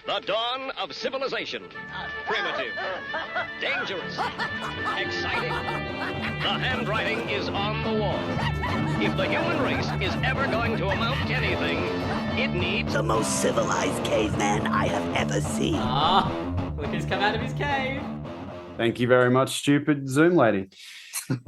The dawn of civilization. Primitive. Dangerous. Exciting. The handwriting is on the wall. If the human race is ever going to amount to anything, it needs the most civilized caveman I have ever seen. Look who's come out of his cave. Thank you very much, stupid Zoom lady.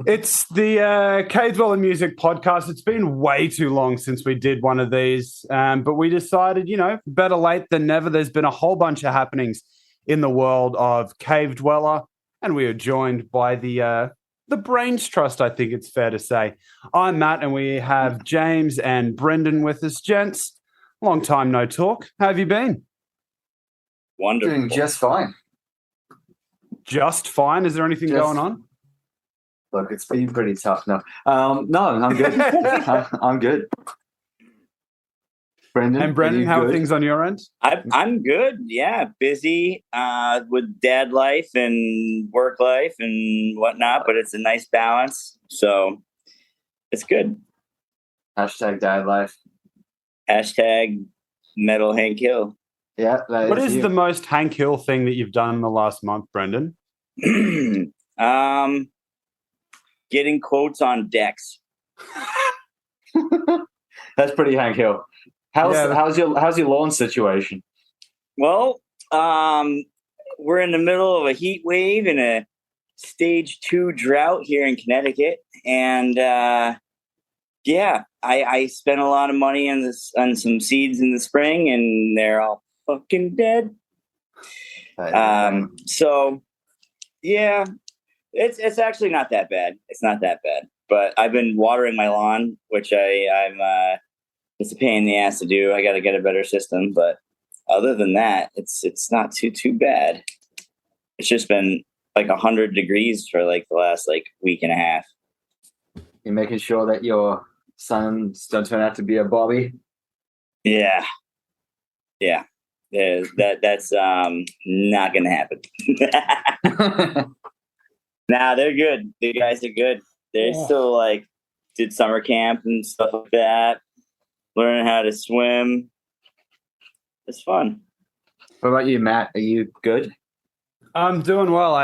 It's the Cave Dweller Music Podcast. It's been way too long since we did one of these, but we decided, better late than never. There's been a whole bunch of happenings in the world of Cave Dweller, and we are joined by the Brains Trust, I think it's fair to say. I'm Matt, and we have James and Brendan with us. Gents, long time no talk. How have you been? Wonderful. Doing just fine. Just fine? Is there anything going on? Look, it's been pretty tough. No, I'm good. I'm good. Brendan? And Brendan, how are things on your end? I'm good. Yeah, busy with dad life and work life and whatnot, but it's a nice balance. So it's good. Hashtag dad life. Hashtag metal Hank Hill. Yeah. What is the most Hank Hill thing that you've done in the last month, Brendan? Getting quotes on decks. That's pretty Hank Hill. How's your lawn situation? Well, we're in the middle of a heat wave and a stage 2 drought here in Connecticut, and I spent a lot of money on some seeds in the spring, and they're all fucking dead. So yeah. It's actually not that bad. It's not that bad. But I've been watering my lawn, which I'm it's a pain in the ass to do. I got to get a better system. But other than that, it's not too bad. It's just been like 100 degrees for like the last week and a half. You're making sure that your sons don't turn out to be a Bobby. Yeah. That's not gonna happen. Nah, they're good. The guys are good. They're still did summer camp and stuff like that. Learning how to swim. It's fun. What about you, Matt? Are you good? I'm doing well.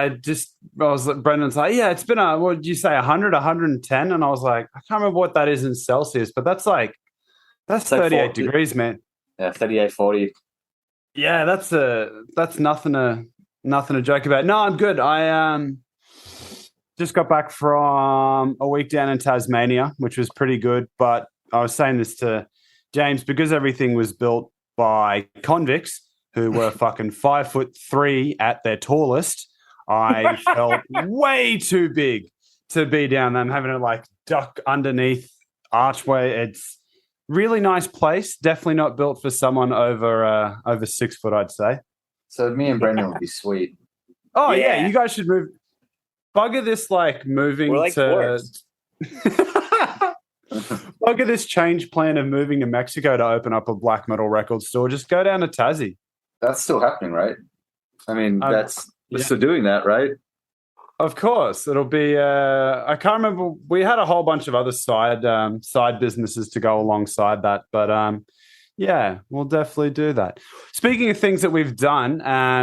Brendan's like, yeah, it's been what did you say, 100, 110? And I was like, I can't remember what that is in Celsius, but that's 38 degrees, man. Yeah, 38, 40. Yeah, that's nothing to joke about. No, I'm good. I just got back from a week down in Tasmania, which was pretty good. But I was saying this to James, because everything was built by convicts who were fucking 5'3" at their tallest. I felt way too big to be down there. I'm having to duck underneath archway. It's really nice place. Definitely not built for someone over 6 foot, I'd say. So me and Brendan would be sweet. Oh yeah, you guys should move. Bugger this moving to bugger this change plan of moving to Mexico to open up a black metal record store. Just go down to Tassie. That's still happening, right? I mean, we're still doing that, right? Of course. It'll be I can't remember, we had a whole bunch of other side businesses to go alongside that, but yeah, we'll definitely do that. Speaking of things that we've done,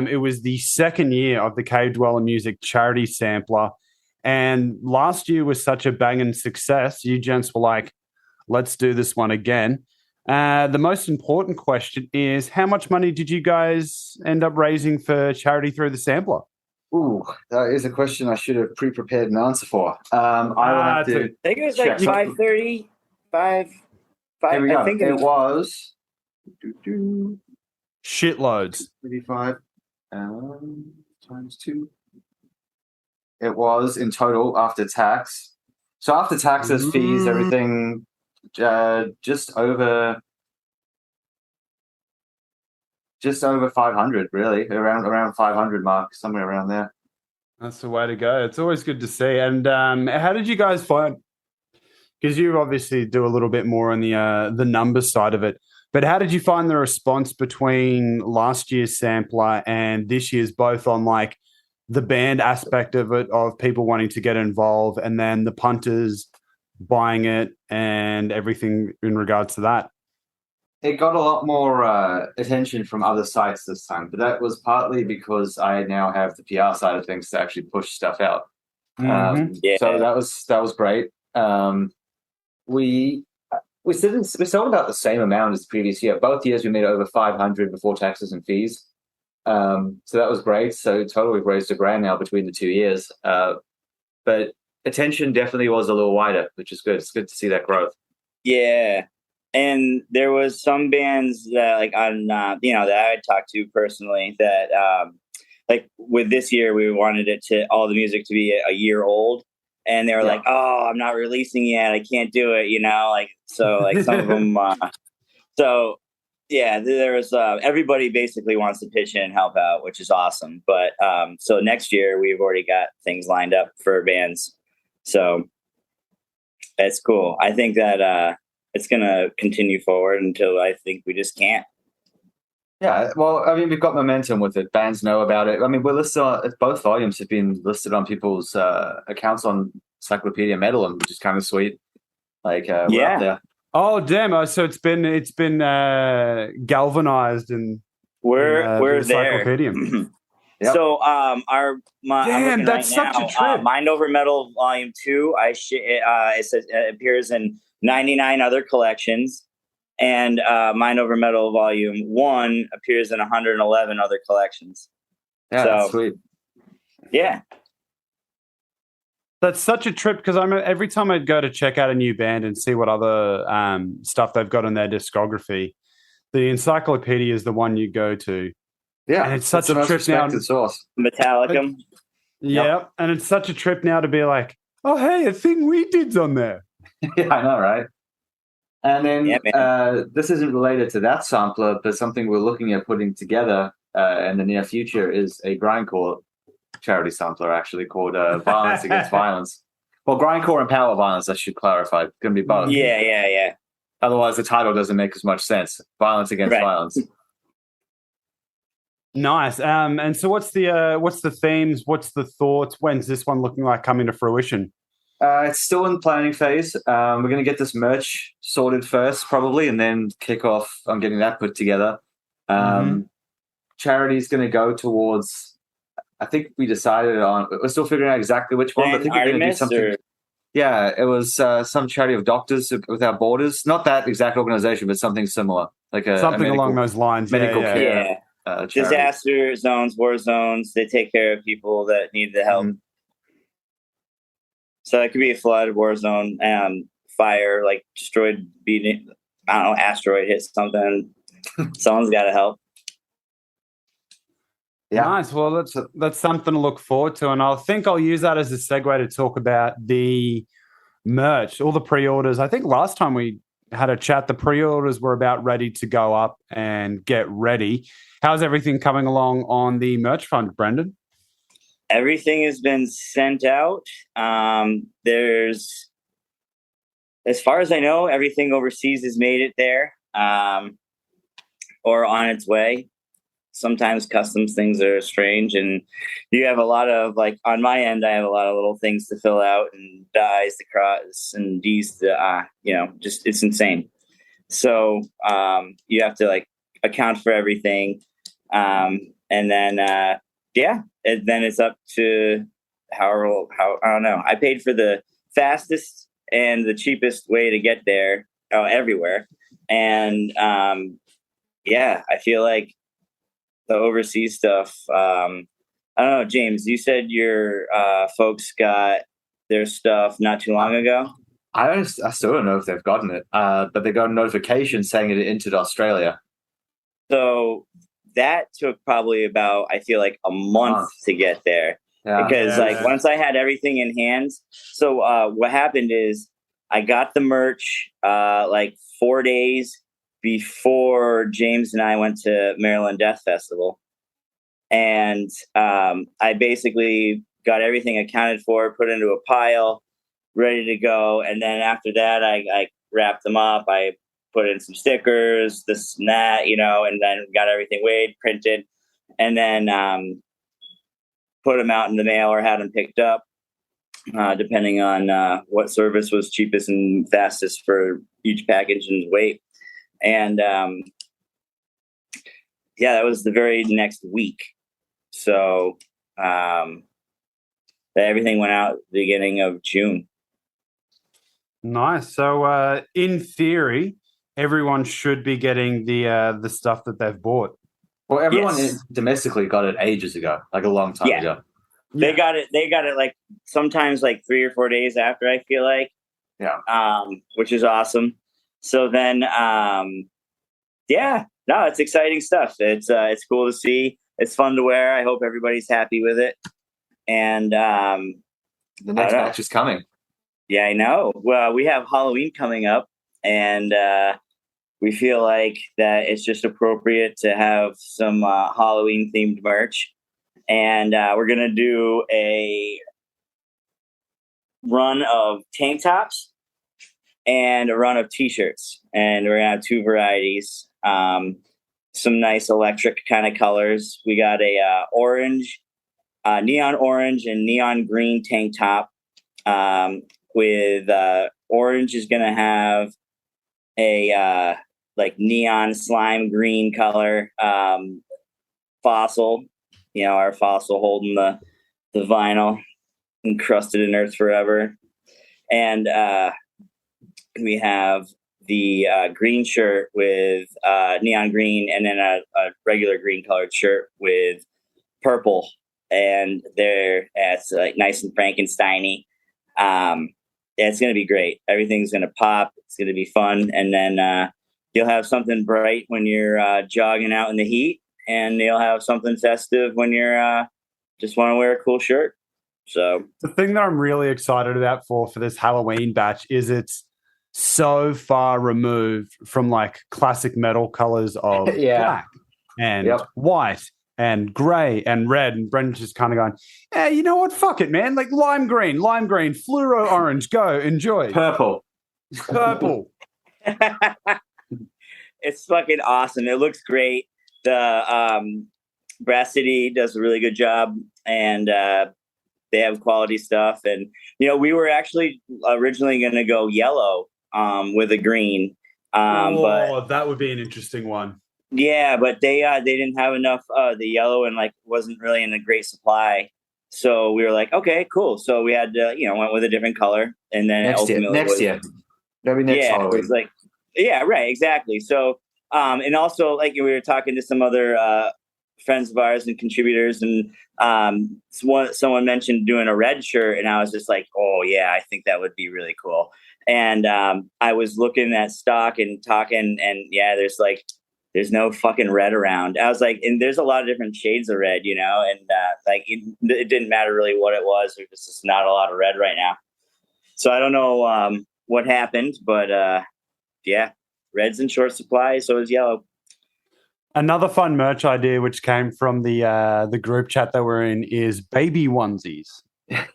it was the second year of the Cave Dweller Music Charity Sampler. And last year was such a banging success. You gents were like, let's do this one again. The most important question is, how much money did you guys end up raising for charity through the sampler? Ooh, that is a question I should have pre-prepared an answer for. I will have to. I think it was 530. Here we go. I think it was shitloads. 35 times 2. It was in total after tax. So after taxes, fees, everything, just over 500, really, around 500 mark, somewhere around there. That's the way to go. It's always good to see. And how did you guys find? Because you obviously do a little bit more on the numbers side of it. But how did you find the response between last year's sampler and this year's, both on the band aspect of it, of people wanting to get involved, and then the punters buying it and everything in regards to that? it got a lot more attention from other sites this time, but that was partly because I now have the PR side of things to actually push stuff out. Yeah. So that was great. We sold about the same amount as the previous year. Both years we made over 500 before taxes and fees. So that was great. So total we've raised $1,000 now between the 2 years. But attention definitely was a little wider, which is good. It's good to see that growth. Yeah. And there was some bands that like on, that I had talked to personally that, like with this year, we wanted all the music to be a year old. And they were like, oh, I'm not releasing yet. I can't do it. Like, so like some of them, so yeah, there was, everybody basically wants to pitch in and help out, which is awesome. But, so next year we've already got things lined up for bands. So it's cool. I think that, it's going to continue forward until I think we just can't. Yeah, well, I mean, we've got momentum with it. Bands know about it. I mean, we're listed on, both volumes have been listed on people's accounts on Encyclopedia Metal, which is kind of sweet. Like, we're up there. Oh, damn! So it's been galvanized and we're there. Yep. So damn, that's such a trip. Mind Over Metal Volume 2. It appears in 99 other collections, and Mind Over Metal Volume 1 appears in 111 other collections. Yeah, that's sweet. Yeah. That's such a trip because every time I go to check out a new band and see what other stuff they've got in their discography, the Encyclopedia is the one you go to. Yeah, and it's such a trip now. Source. Metallica. Yeah, and it's such a trip now to be like, oh, hey, a thing we did's on there. Yeah, I know, right? And then this isn't related to that sampler, but something we're looking at putting together in the near future is a grindcore charity sampler, actually, called Violence Against Violence. Well, grindcore and power violence, I should clarify. It's going to be both. Yeah. Otherwise, the title doesn't make as much sense. Violence Against Violence. Nice. And so what's the themes? What's the thoughts? When's this one looking like coming to fruition? It's still in planning phase. We're going to get this merch sorted first, probably, and then kick off on getting that put together. Charity is going to go towards, I think we decided on, we're still figuring out exactly which one, but I think we're going to do something. Yeah, it was some charity of Doctors Without Borders. Not that exact organization, but something similar. Like something along those lines. Medical care. Disaster zones, war zones, they take care of people that need the help. So it could be a flood, war zone, fire, like destroyed, beating, I don't know, asteroid hit something. Someone's got to help. Yeah. Nice. Well, that's something to look forward to, and I think I'll use that as a segue to talk about the merch, all the pre-orders. I think last time we had a chat, the pre-orders were about ready to go up and get ready. How's everything coming along on the merch front, Brendan? Everything has been sent out. There's, as far as I know, everything overseas has made it there, or on its way. Sometimes customs things are strange, and you have a lot of, like, on my end, I have a lot of little things to fill out, and dies to cross and D's to, just, it's insane. So you have to, like, account for everything. And then, and then it's up to how, I don't know. I paid for the fastest and the cheapest way to get there, everywhere. And I feel like the overseas stuff, I don't know, James, you said your folks got their stuff not too long ago. I still don't know if they've gotten it, but they got a notification saying it entered Australia. So that took probably about, I feel like, a month to get there. Because once I had everything in hand. So what happened is I got the merch like 4 days before James and I went to Maryland Death Festival. And I basically got everything accounted for, put into a pile, ready to go. And then after that, I wrapped them up. I put in some stickers, this and that, and then got everything weighed, printed, and then put them out in the mail or had them picked up, depending on what service was cheapest and fastest for each package and weight. And that was the very next week. So everything went out the beginning of June. Nice. So in theory, everyone should be getting the stuff that they've bought. Well, everyone Yes. domestically got it ages ago, like a long time ago. They got it like sometimes like 3 or 4 days after, I feel like. Yeah. Which is awesome. So then it's exciting stuff. It's cool to see. It's fun to wear. I hope everybody's happy with it. And the next batch is coming. Yeah, I know. Well, we have Halloween coming up, and we feel like that it's just appropriate to have some Halloween themed merch. And we're going to do a run of tank tops and a run of t-shirts. And we're going to have 2 varieties. Some nice electric kind of colors. We got a orange, neon orange and neon green tank top. With orange is going to have a like neon slime green color fossil, our fossil holding the vinyl encrusted in earth forever. And we have the green shirt with neon green, and then a regular green colored shirt with purple, and it's like nice and Frankenstein-y. It's going to be great. Everything's going to pop. It's going to be fun. And then you'll have something bright when you're jogging out in the heat, and you'll have something festive when you're just want to wear a cool shirt. So the thing that I'm really excited about for this Halloween batch is it's so far removed from like classic metal colors of black and white and grey and red, and Brendan's just kind of going, yeah, you know what? Fuck it, man. Like lime green, fluoro orange, go, enjoy. Purple. It's fucking awesome. It looks great. The Brass City does a really good job, and they have quality stuff. And, we were actually originally going to go yellow with a green. But that would be an interesting one. Yeah, but they didn't have enough the yellow, and like wasn't really in a great supply. So we were like, okay, cool. So we had to, went with a different color, and then next year. Maybe next Halloween. It was like, yeah, right, exactly. So and also like we were talking to some other friends of ours and contributors, and someone mentioned doing a red shirt, and I was just like, oh yeah, I think that would be really cool. And I was looking at stock and talking, and yeah, there's no fucking red around. I was like, and there's a lot of different shades of red, and like it didn't matter really what it was. There's just not a lot of red right now. So I don't know what happened, but red's in short supply. So is yellow. Another fun merch idea, which came from the group chat that we're in, is baby onesies.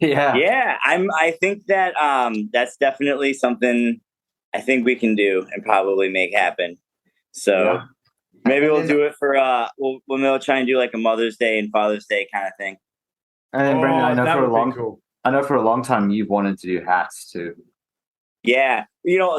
Yeah. I think that that's definitely something I think we can do and probably make happen. So maybe we'll do it for we'll try and do like a Mother's Day and Father's Day kind of thing. And then Brendan, I know for a long time you've wanted to do hats too. Yeah,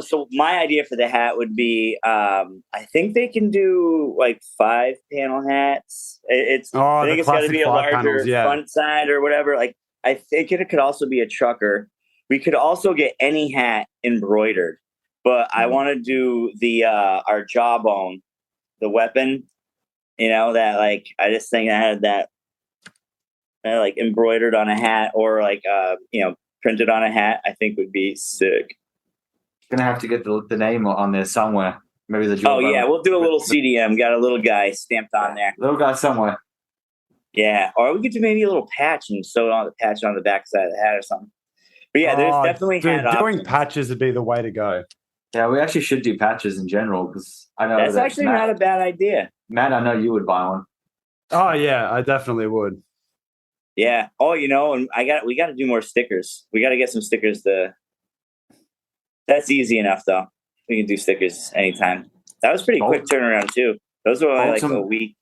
so my idea for the hat would be I think they can do like 5-panel hats. I think it's got to be a larger front side or whatever. Like I think it could also be a trucker. We could also get any hat embroidered, but I want to do the our jawbone, the weapon. That like I just think I had that like embroidered on a hat, or like printed on a hat. I think would be sick. Gonna have to get the name on there somewhere. Maybe the jawbone. Oh yeah, we'll do a little CDM. Got a little guy stamped on there. Little guy somewhere. Yeah, or we could do maybe a little patch and sew on the patch on the back side of the hat or something. But yeah, there's definitely hat doing options. patches would be the way to go. Yeah, we actually should do patches in general, because I know that's actually not a bad idea. Matt, I know you would buy one. Oh yeah, I definitely would. Yeah. Oh, and we got to do more stickers. We got to get some stickers. That's easy enough though. We can do stickers anytime. That was pretty quick turnaround too. Those were only like a week.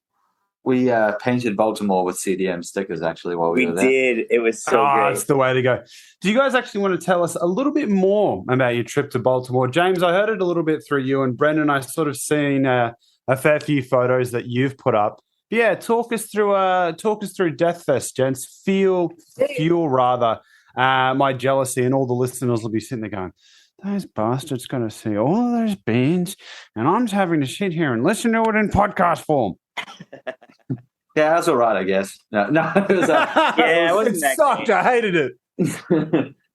We painted Baltimore with CDM stickers actually while we We were there. did. It was so great. It's the way to go. Do you guys actually want to tell us a little bit more about your trip to Baltimore? James, I heard it a little bit through you, and Brendan, I sort of seen a fair few photos that you've put up. But yeah, talk us through Death Fest, gents. Fuel rather my jealousy, and all the listeners will be sitting there going, those bastards going to see all of those bands, and I'm just having to sit here and listen to it in podcast form. Yeah, that's all right, I guess. No, it was, Yeah, it wasn't that sucked. great. I hated it.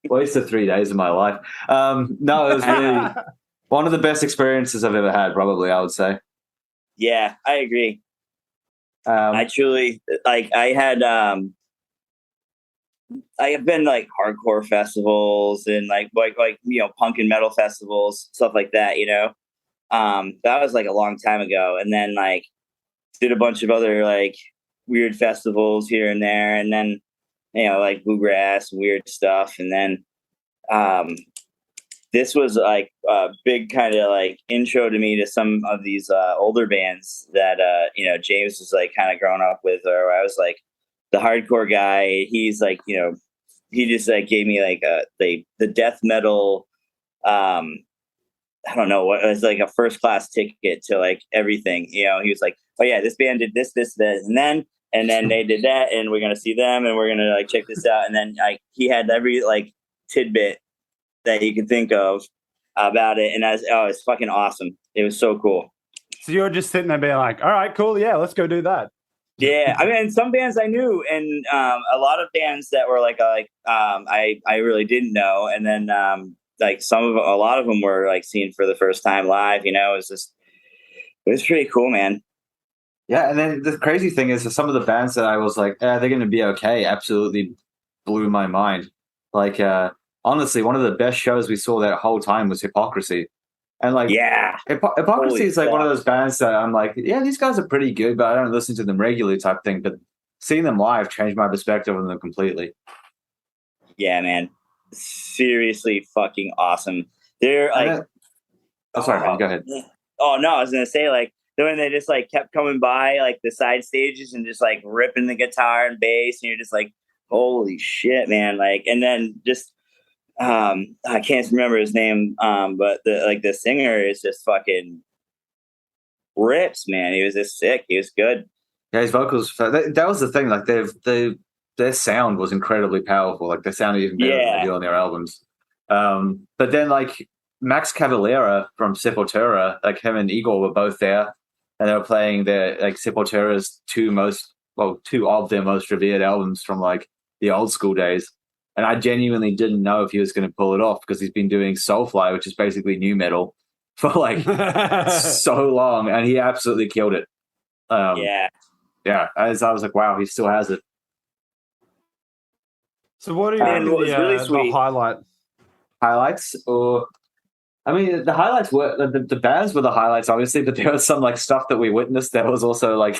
wasted 3 days of my life. No, it was really one of the best experiences I've ever had, probably, I would say. Yeah, I agree. Um, I truly I have been like hardcore festivals and like punk and metal festivals, stuff like that, that was like a long time ago. And then like did a bunch of other like weird festivals here and there, and then like bluegrass, weird stuff. And then this was like a big kind of like intro to me to some of these older bands that James was like kind of growing up with, or I was like the hardcore guy. He's like, he just like gave me like the death metal. I don't know what it was, like a first class ticket to like everything. He was like, oh yeah, this band did this, and then they did that, and we're gonna see them, and we're gonna like check this out. And then he had every like tidbit that you could think of about it, and it's fucking awesome. It was so cool. So you were just sitting there being like, all right, cool, yeah, let's go do that. Yeah, I mean, some bands I knew, and a lot of bands that were I really didn't know, and then like a lot of them were like seen for the first time live. It was pretty cool, man. Yeah, and then the crazy thing is that some of the bands that I was like, they're going to be okay, absolutely blew my mind. Like, honestly, one of the best shows we saw that whole time was Hypocrisy. And like, yeah, Hypocrisy is like one of those bands that I'm like, yeah, these guys are pretty good, but I don't listen to them regularly type thing. But seeing them live changed my perspective on them completely. Yeah, man. Seriously fucking awesome. They're like, sorry, go ahead. Oh no, I was gonna say like when they just like kept coming by like the side stages and just like ripping the guitar and bass, and you're just like, holy shit, man! Like, and then just I can't remember his name, but the singer is just fucking rips, man. He was just sick. He was good. Yeah, his vocals. That was the thing. Like their sound was incredibly powerful. Like they sounded even better than they do on their albums. But then like Max Cavalera from Sepultura, like him and Igor were both there, and they were playing their like Sepultura's two of their most revered albums from like the old school days. And I genuinely didn't know if he was going to pull it off because he's been doing Soulfly, which is basically new metal, for like so long, and he absolutely killed it. Yeah. As I was like, wow, he still has it. So what are the highlight? Highlights? Or I mean, the highlights were the bands were the highlights, obviously, but there was some like stuff that we witnessed that was also like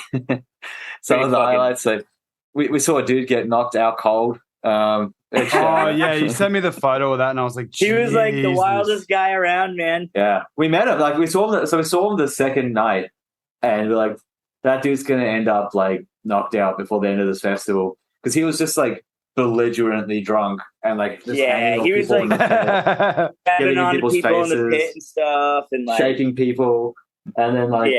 some of the highlights. Like we saw a dude get knocked out cold. Yeah, you sent me the photo of that, and I was like, he was like the wildest guy around, man. Yeah, we met him. Like we saw him. So we saw him the second night, and we're like, that dude's gonna end up like knocked out before the end of this festival because he was just like belligerently drunk and like just hanging on he was people like getting in people's faces, in the pit and stuff, and like shaking people. And then like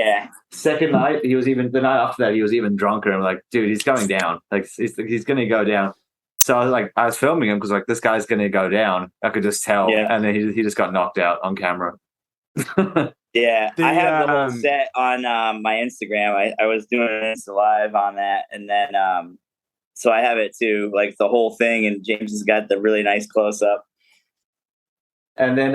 second night, the night after that he was even drunker. I'm like, dude, he's going down. Like he's gonna go down. So I was filming him because like this guy's gonna go down. I could just tell. And then he just got knocked out on camera. I have the whole set on my Instagram. I was doing an Insta live on that, and then so I have it too, like the whole thing. And James has got the really nice close up. And then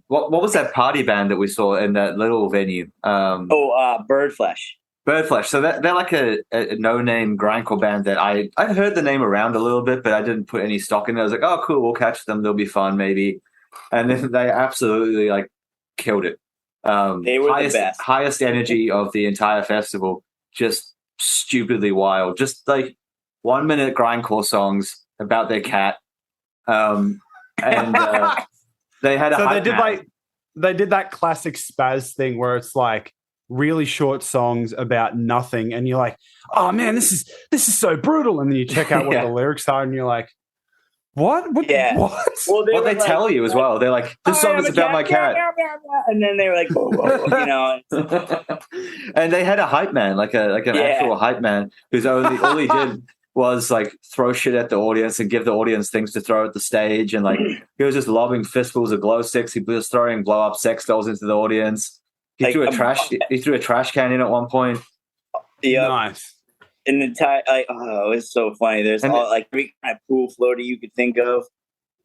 what was that party band that we saw in that little venue? Birdflesh. Birdflesh. So they're like a no-name grindcore band that I'd heard the name around a little bit, but I didn't put any stock in it. I was like, oh, cool, we'll catch them. They'll be fun, maybe. And then they absolutely like killed it. They were the best. Highest energy of the entire festival. Just stupidly wild. Just like 1 minute grindcore songs about their cat. And they had they did that classic spaz thing where it's like really short songs about nothing, and you're like, oh man, this is so brutal, and then you check out what the lyrics are, and you're like, what? Yeah. What? Well, What they tell you as well. They're like, this song is about my cat. And then they were like, whoa, whoa, whoa, you know. And they had a hype man, like an actual hype man, who's all he did was like throw shit at the audience and give the audience things to throw at the stage, and like he was just lobbing fistfuls of glow sticks. He was throwing blow up sex dolls into the audience. He threw a trash can in at one point. Yeah, nice. In the it's so funny. There's all like every kind of pool floaty you could think of.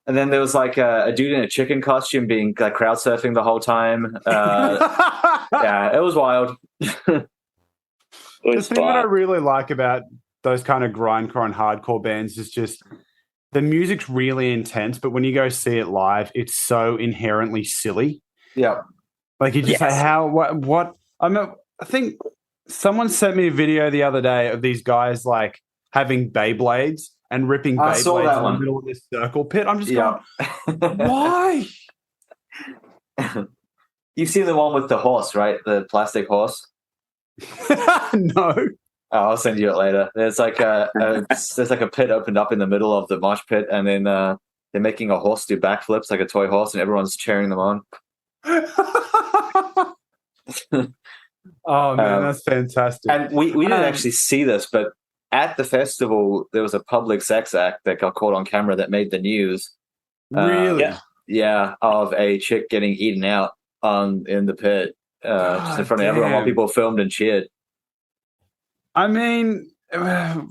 And then there was like a dude in a chicken costume being like crowd surfing the whole time. Yeah, it was wild. The thing that I really like about those kind of grindcore and hardcore bands is just the music's really intense, but when you go see it live, it's so inherently silly. Yeah. Like you just say, what? I think someone sent me a video the other day of these guys like having Beyblades and ripping Beyblades in the middle of this circle pit. I'm just going, why? You've seen the one with the horse, right? The plastic horse? No. Oh, I'll send you it later. There's like there's like a pit opened up in the middle of the mosh pit, and then they're making a horse do backflips like a toy horse, and everyone's cheering them on. Oh man, that's fantastic. And we didn't actually see this, but at the festival there was a public sex act that got caught on camera that made the news. Really? Yeah, of a chick getting eaten out in the pit, just in front of everyone while people filmed and cheered. I mean, I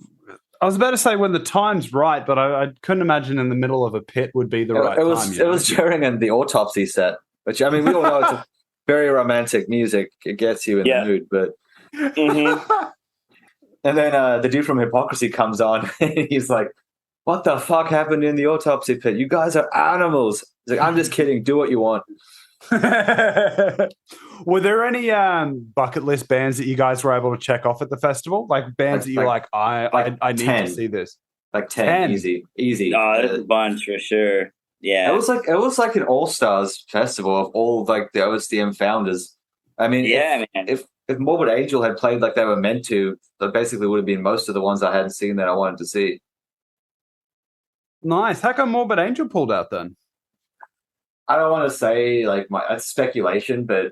was about to say when the time's right, but I couldn't imagine in the middle of a pit would be the right time. It was during the autopsy set, which I mean, we all know it's a very romantic music. It gets you in the mood, but. Mm-hmm. And then the dude from Hypocrisy comes on, and he's like, "What the fuck happened in the autopsy pit? You guys are animals." He's like, "I'm just kidding. Do what you want." Were there any bucket list bands that you guys were able to check off at the festival? Like bands that you're like I need 10. to see this. Like 10. Easy. Oh, there's a bunch for sure. Yeah, it was like an all-stars festival of all like the OSDM founders. I mean, if Morbid Angel had played like they were meant to, that basically would have been most of the ones I hadn't seen that I wanted to see. Nice. How come Morbid Angel pulled out then? I don't want to say like that's speculation, but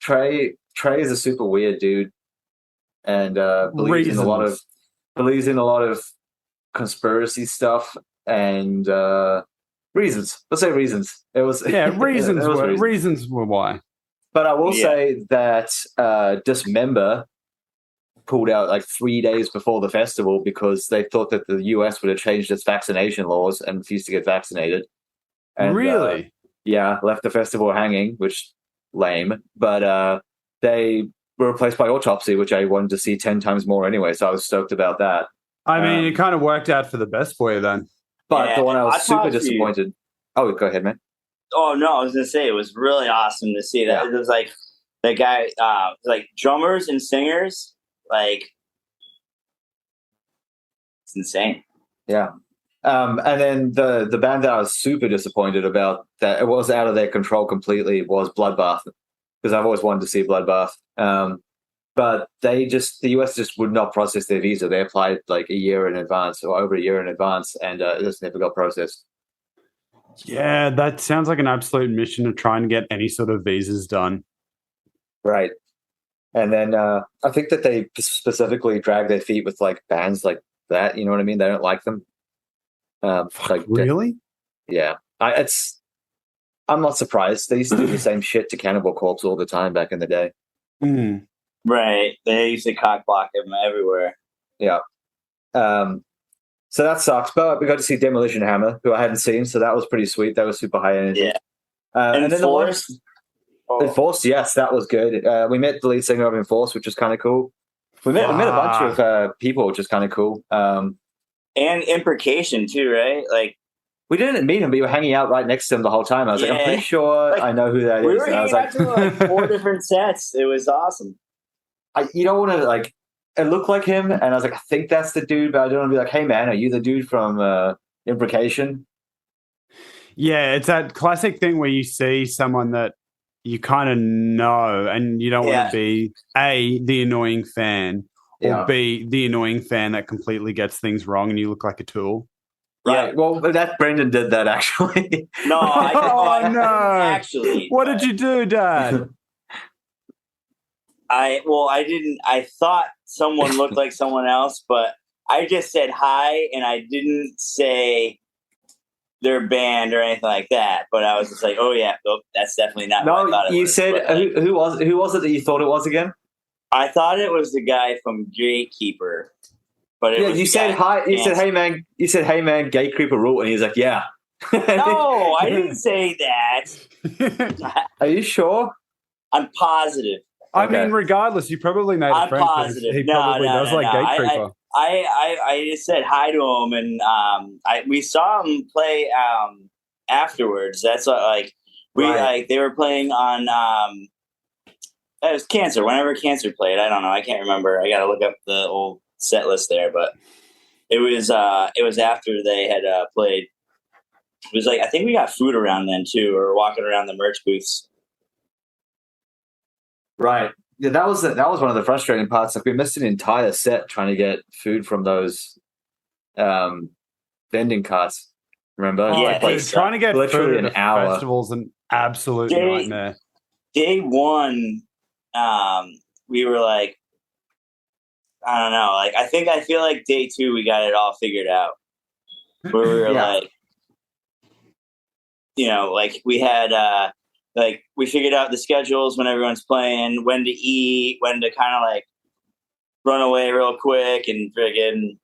Trey is a super weird dude, and believes in a lot of conspiracy stuff and reasons. Let's say reasons. It was reasons were why. But I will say that Dismember pulled out like 3 days before the festival because they thought that the US would have changed its vaccination laws and refused to get vaccinated. And, really? Left the festival hanging, which lame. But they were replaced by Autopsy, which I wanted to see 10 times more anyway, so I was stoked about that. I mean, it kind of worked out for the best for you then. But the one I was super disappointed. Oh, go ahead, man. Oh, no, I was going to say it was really awesome to see that. Yeah. It was like the guy, like drummers and singers, like, it's insane. Yeah. And then the band that I was super disappointed about, that it was out of their control completely, was Bloodbath, because I've always wanted to see Bloodbath. But the US just would not process their visa. They applied like a year in advance or over a year in advance, and it just never got processed. Yeah, that sounds like an absolute mission to try and get any sort of visas done. Right. And then I think that they specifically drag their feet with like bands like that. You know what I mean? They don't like them. Really? Yeah. I'm not surprised. They used to do the same shit to Cannibal Corpse all the time back in the day. Mm. Right. They used to cockblock them everywhere. Yeah. So that sucks. But we got to see Demolition Hammer, who I hadn't seen, so that was pretty sweet. That was super high energy. Yeah. And then Enforced, yes, that was good. We met the lead singer of Enforced, which was kind of cool. We met a bunch of people, which is kind of cool. And Imprecation too, right? Like, we didn't meet him, but we were hanging out right next to him the whole time. I was like, I'm pretty sure I know who that is. We were hanging out to like 4 different sets. It was awesome. You don't want to like. It looked like him, and I was like, I think that's the dude, but I don't want to be like, hey man, are you the dude from Imprecation? Yeah, it's that classic thing where you see someone that you kind of know, and you don't want Yeah. to be A, the annoying fan, or Yeah. B, the annoying fan that completely gets things wrong and you look like a tool. Right. Well, that Brendan did that actually. No, I no. actually. What did you do, Dad? I didn't. I thought someone looked like someone else, but I just said hi, and I didn't say their band or anything like that. But I was just like, oh yeah, nope, that's definitely not. what I No, thought it you was. said But, like, who was it that you thought it was again? I thought it was the guy from Gatekeeper. But it was You the said guy hi. You said, "Hey man." You said, "Hey man, Gatekeeper rule," and he was like, "Yeah." No, I didn't say that. Are you sure? I'm positive. I Okay. mean, regardless, you probably made a I'm friend 'cause positive. he No, probably does like Gate Creeper. I just said hi to him, and we saw him play afterwards. That's what, like they were playing on it was Cancer. Whenever Cancer played, I don't know. I can't remember. I got to look up the old set list there, but it was after they had played. It was like I think we got food around then too, or walking around the merch booths. Right. Yeah, that was one of the frustrating parts. Like we missed an entire set trying to get food from those vending carts. Remember? Yeah, Dude, trying to get literally food an at hour. festivals an absolute nightmare. Day one, we were like, I don't know. Like I feel like day two we got it all figured out. Where we were like, like we had like we figured out the schedules when everyone's playing, when to eat, when to kind of like run away real quick and friggin'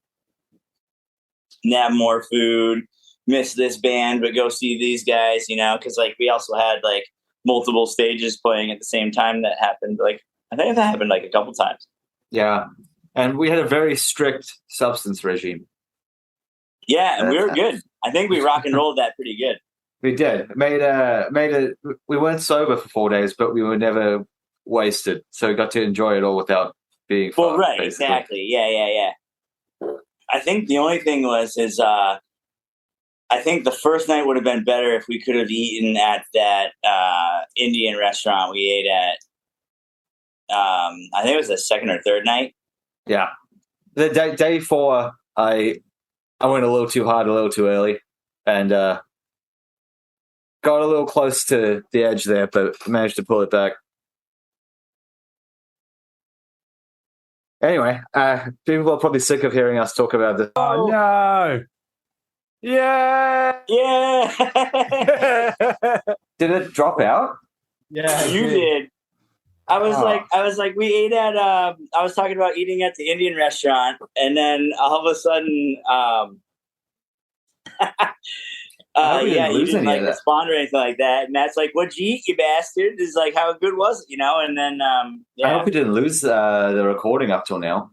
nab more food, miss this band but go see these guys, because like we also had like multiple stages playing at the same time. That happened like I think that happened like a couple times. Yeah, and we had a very strict substance regime. Yeah, and we were good. I think we rock and rolled that pretty good. We did. We weren't sober for 4 days, but we were never wasted. So we got to enjoy it all without being fucked. Well, right, basically. exactly. Yeah. I think the only thing is I think the first night would have been better if we could have eaten at that Indian restaurant we ate at. I think it was the second or third night. Yeah. The day 4, I went a little too hard, a little too early, and got a little close to the edge there, but managed to pull it back. Anyway, people are probably sick of hearing us talk about this. Oh no! Yeah. Did it drop out? Yeah, You did. I was like, we ate at. I was talking about eating at the Indian restaurant, and then all of a sudden, you didn't like respond or anything like that. And that's like, what'd you eat, you bastard? Is like, how good was it, And then, I hope we didn't lose the recording up till now.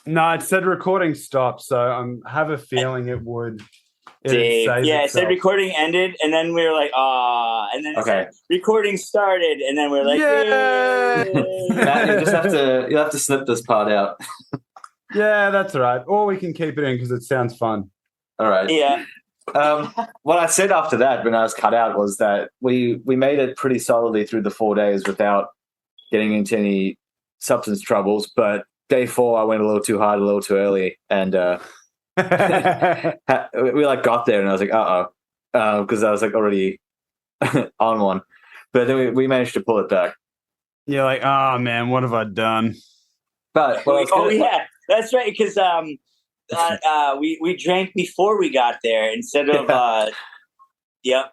No, it said recording stopped, so I have a feeling it would. It said recording ended, and then we were like, and then it said recording started, and then we're like, Matt, you'll have to snip this part out. Yeah, that's all right. Or we can keep it in because it sounds fun. All right. Yeah. What I said after that when I was cut out was that we made it pretty solidly through the 4 days without getting into any substance troubles. But day 4, I went a little too hard, a little too early, and we like got there, and I was like, because I was like already on one. But then we managed to pull it back. You're like, oh man, what have I done? But yeah, that's right. Because we drank before we got there instead of Yep.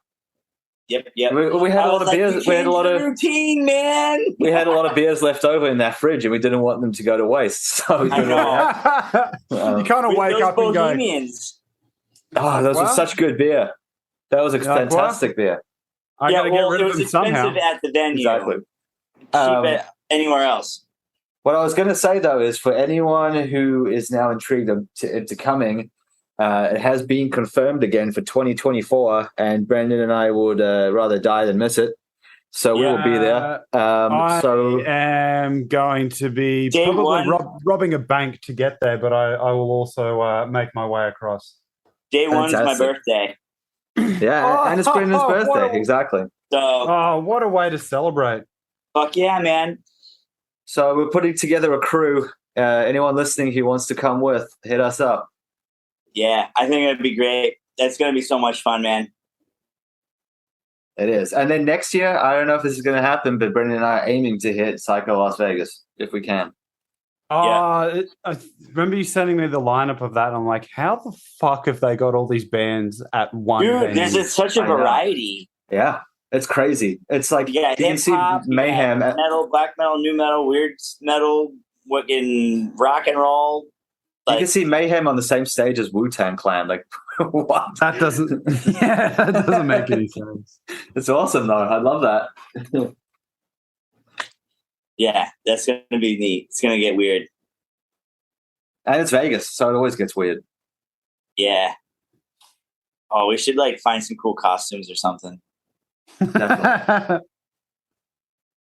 We had a lot of beers. We had a lot of routine, man. We had a lot of beers left over in that fridge, and we didn't want them to go to waste. So I know. You kind of wake up and go, Bohemians. "Oh, those were such good beer. That was a fantastic beer." I got to get rid of them somehow. At the venue, exactly. Cheap it anywhere else. What I was going to say though is for anyone who is now intrigued into coming. It has been confirmed again for 2024, and Brandon and I would rather die than miss it. So we will be there. I am going to be probably robbing a bank to get there, but I will also make my way across. Day one's my birthday. Yeah, and it's Brandon's birthday. Exactly. So, Oh, what a way to celebrate. fuck yeah, man. So we're putting together a crew. Anyone listening who wants to come with, hit us up. Yeah, I think it'd be great. That's going to be so much fun, man. It is. And then next year, I don't know if this is going to happen, but Brendan and I are aiming to hit Psycho Las Vegas if we can. I remember you sending me the lineup of that. And I'm like, how the fuck have they got all these bands at one Dude, venue? there's just such a variety. Yeah, it's crazy. It's like You got can see hip-hop, mayhem. you got metal, black metal, new metal, weird metal, in rock and roll. You can see mayhem on the same stage as Wu-Tang Clan. Like, what? That doesn't make any sense. It's awesome, though. I love that. Yeah, that's going to be neat. It's going to get weird. And it's Vegas, so it always gets weird. Yeah. Oh, we should find some cool costumes or something. Definitely.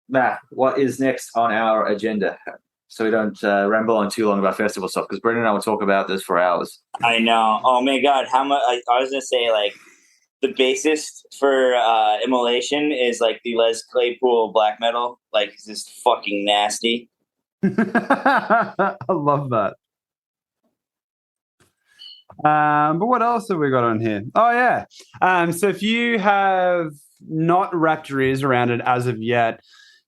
Matt, what is next on our agenda? So we don't ramble on too long about festival stuff, because Brendan and I will talk about this for hours. I know. Oh my God. How much? I was going to say, the bassist for Immolation is the Les Claypool black metal. It's just fucking nasty. I love that. But what else have we got on here? Oh, yeah. So if you have not wrapped your ears around it as of yet,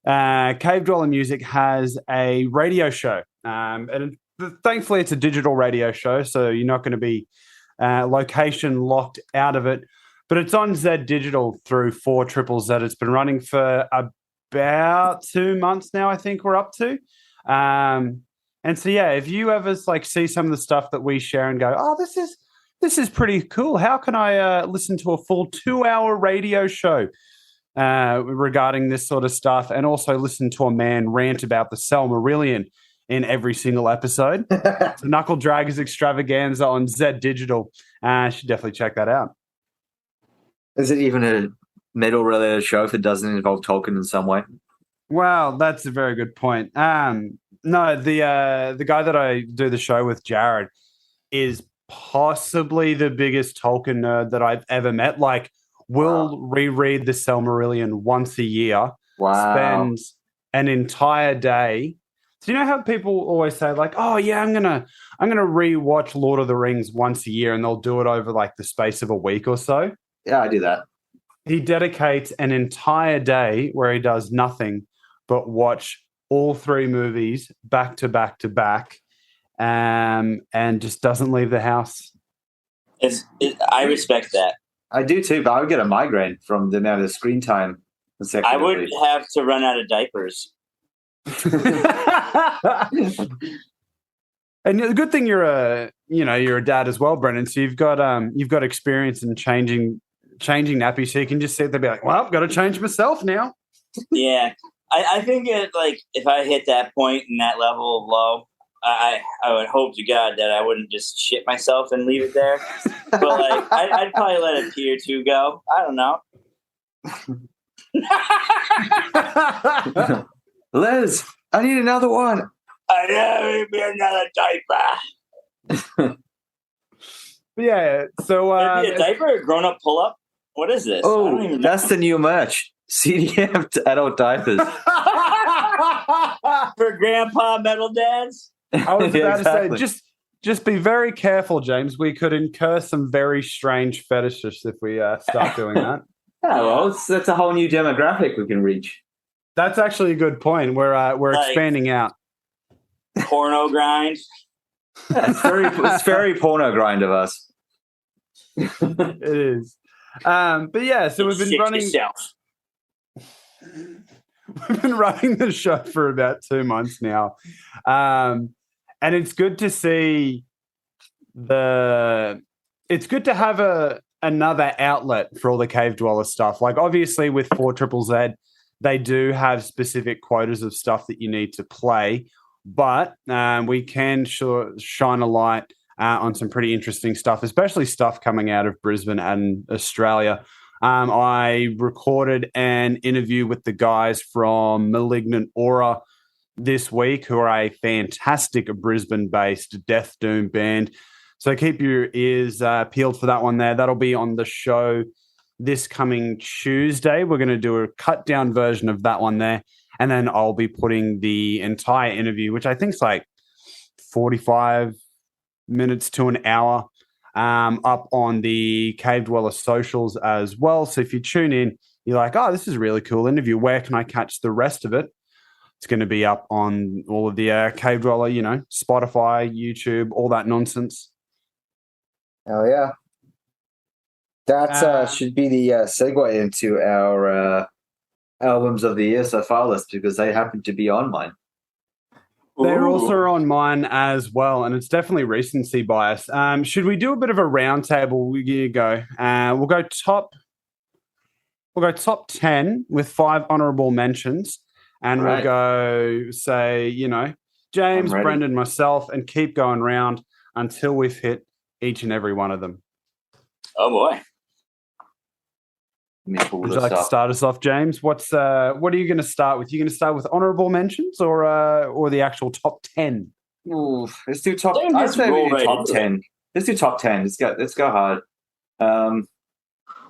Cave Dweller Music has a radio show. And thankfully, it's a digital radio show, so you're not going to be location locked out of it. But it's on Z Digital through 4ZZZ. It's been running for about 2 months now, I think we're up to. And so, yeah, if you ever see some of the stuff that we share and go, oh, this is pretty cool. How can I listen to a full 2-hour radio show regarding this sort of stuff, and also listen to a man rant about the Silmarillion in every single episode? So Knuckle Draggers Extravaganza on Z Digital. Should definitely check that out. Is it even a metal-related show if it doesn't involve Tolkien in some way? Well, that's a very good point. No, the guy that I do the show with, Jared, is possibly the biggest Tolkien nerd that I've ever met. We'll reread the Silmarillion once a year. Wow. Spends an entire day. So you know how people always say, oh yeah, I'm gonna rewatch Lord of the Rings once a year, and they'll do it over the space of a week or so. Yeah, I do that. He dedicates an entire day where he does nothing but watch all 3 movies back to back to back, and just doesn't leave the house. I respect that. I do too, but I would get a migraine from the amount of screen time. I would have to run out of diapers. And the good thing you're a dad as well, Brendan. So you've got experience in changing nappies, so you can just sit there and be like, well, I've got to change myself now. Yeah. I think if I hit that point and that level of low, I would hope to God that I wouldn't just shit myself and leave it there. But I'd probably let a pee or two go. I don't know. Liz, I need another one. I need another diaper. Yeah. So a diaper, a grown-up pull-up. What is this? Oh, that's the new merch. CDM adult diapers. For grandpa metal dads? I was about exactly. to say, just be very careful, James. We could incur some very strange fetishes if we start doing that. Yeah, well, that's a whole new demographic we can reach. That's actually a good point. We're expanding out. Porno grind. Yeah, it's very porno grind of us. It is. But yeah, so we've been running. We've been running the show for about 2 months now, and it's good to see It's good to have another outlet for all the Cave Dweller stuff. Obviously with 4ZZZ, they do have specific quotas of stuff that you need to play, but we can shine a light on some pretty interesting stuff, especially stuff coming out of Brisbane and Australia. I recorded an interview with the guys from Malignant Aura this week, who are a fantastic Brisbane-based death doom band. So keep your ears peeled for that one there. That'll be on the show this coming Tuesday. We're going to do a cut down version of that one there. And then I'll be putting the entire interview, which I think is like 45 minutes to an hour, up on the Cave Dweller socials as well. So if you tune in, you're like, oh, this is a really cool interview. Where can I catch the rest of it? It's going to be up on all of the Cave Dweller, Spotify, YouTube, all that nonsense. Hell yeah. That should be the segue into our albums of the year so far list, because they happen to be on mine. They're also on mine as well, and it's definitely recency bias. Should we do a bit of a roundtable? We go. We'll go top 10 with 5 honorable mentions, and we'll go say, James, Brendan, myself, and keep going round until we've hit each and every one of them. Oh boy! Would you like to start us off, James? What are you going to start with? You going to start with honorable mentions or the actual top 10? Ooh, let's do top. I'd say we do top 10. Let's do top 10. Let's go hard. I'm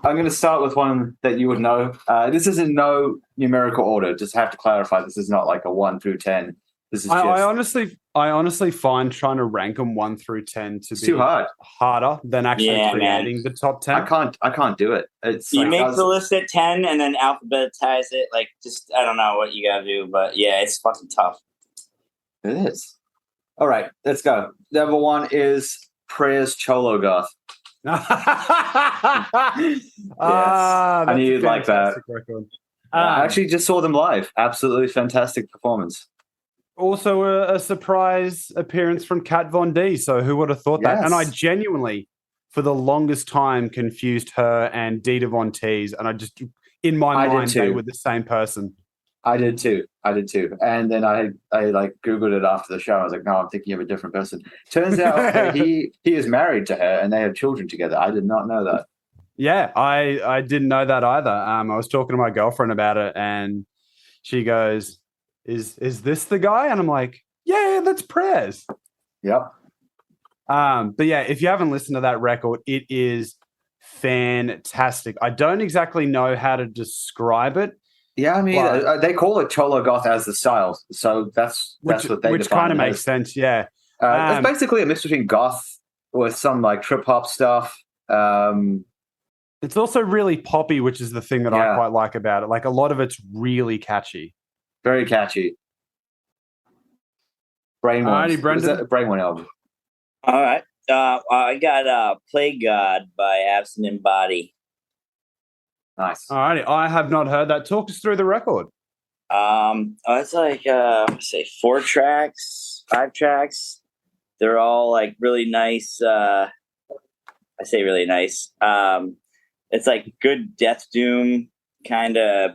going to start with one that you would know. This is in no numerical order. Just have to clarify. This is not like a 1 through 10. This is I honestly find trying to rank them 1 through 10 to be too hard, harder than actually creating the top 10. I can't do it. It's you make the list at 10 and then alphabetize it. Like, just I don't know what you gotta do, but yeah, it's fucking tough. It is. All right, let's go. Number 1 is Prayers Cholo Goth. Yes. I knew you'd like that. I actually just saw them live. Absolutely fantastic performance. Also a surprise appearance from Kat Von D. So who would have thought that? And I genuinely, for the longest time, confused her and Dita Von Teese. And I just, in my mind, they were the same person. I did too. And then I like Googled it after the show. I was like, no, I'm thinking of a different person. Turns out that he is married to her and they have children together. I did not know that. Yeah, I didn't know that either. I was talking to my girlfriend about it and she goes, Is this the guy? And I'm like, yeah, that's Prayers. Yep. But yeah, if you haven't listened to that record, it is fantastic. I don't exactly know how to describe it. Yeah, I mean, they call it Cholo Goth as the style, so that's what they define. Which kind of makes sense, yeah. It's basically a mix between goth with some like trip hop stuff. It's also really poppy, which is the thing that I quite like about it. Like a lot of it's really catchy. Very catchy. Alrighty, Brendan. Brainworm album. All right. I got Play God by Abstinent Body. Nice. Alrighty. I have not heard that. Talk us through the record. It's like 4 tracks, 5 tracks. They're all like really nice. I say really nice. It's like good death doom kind of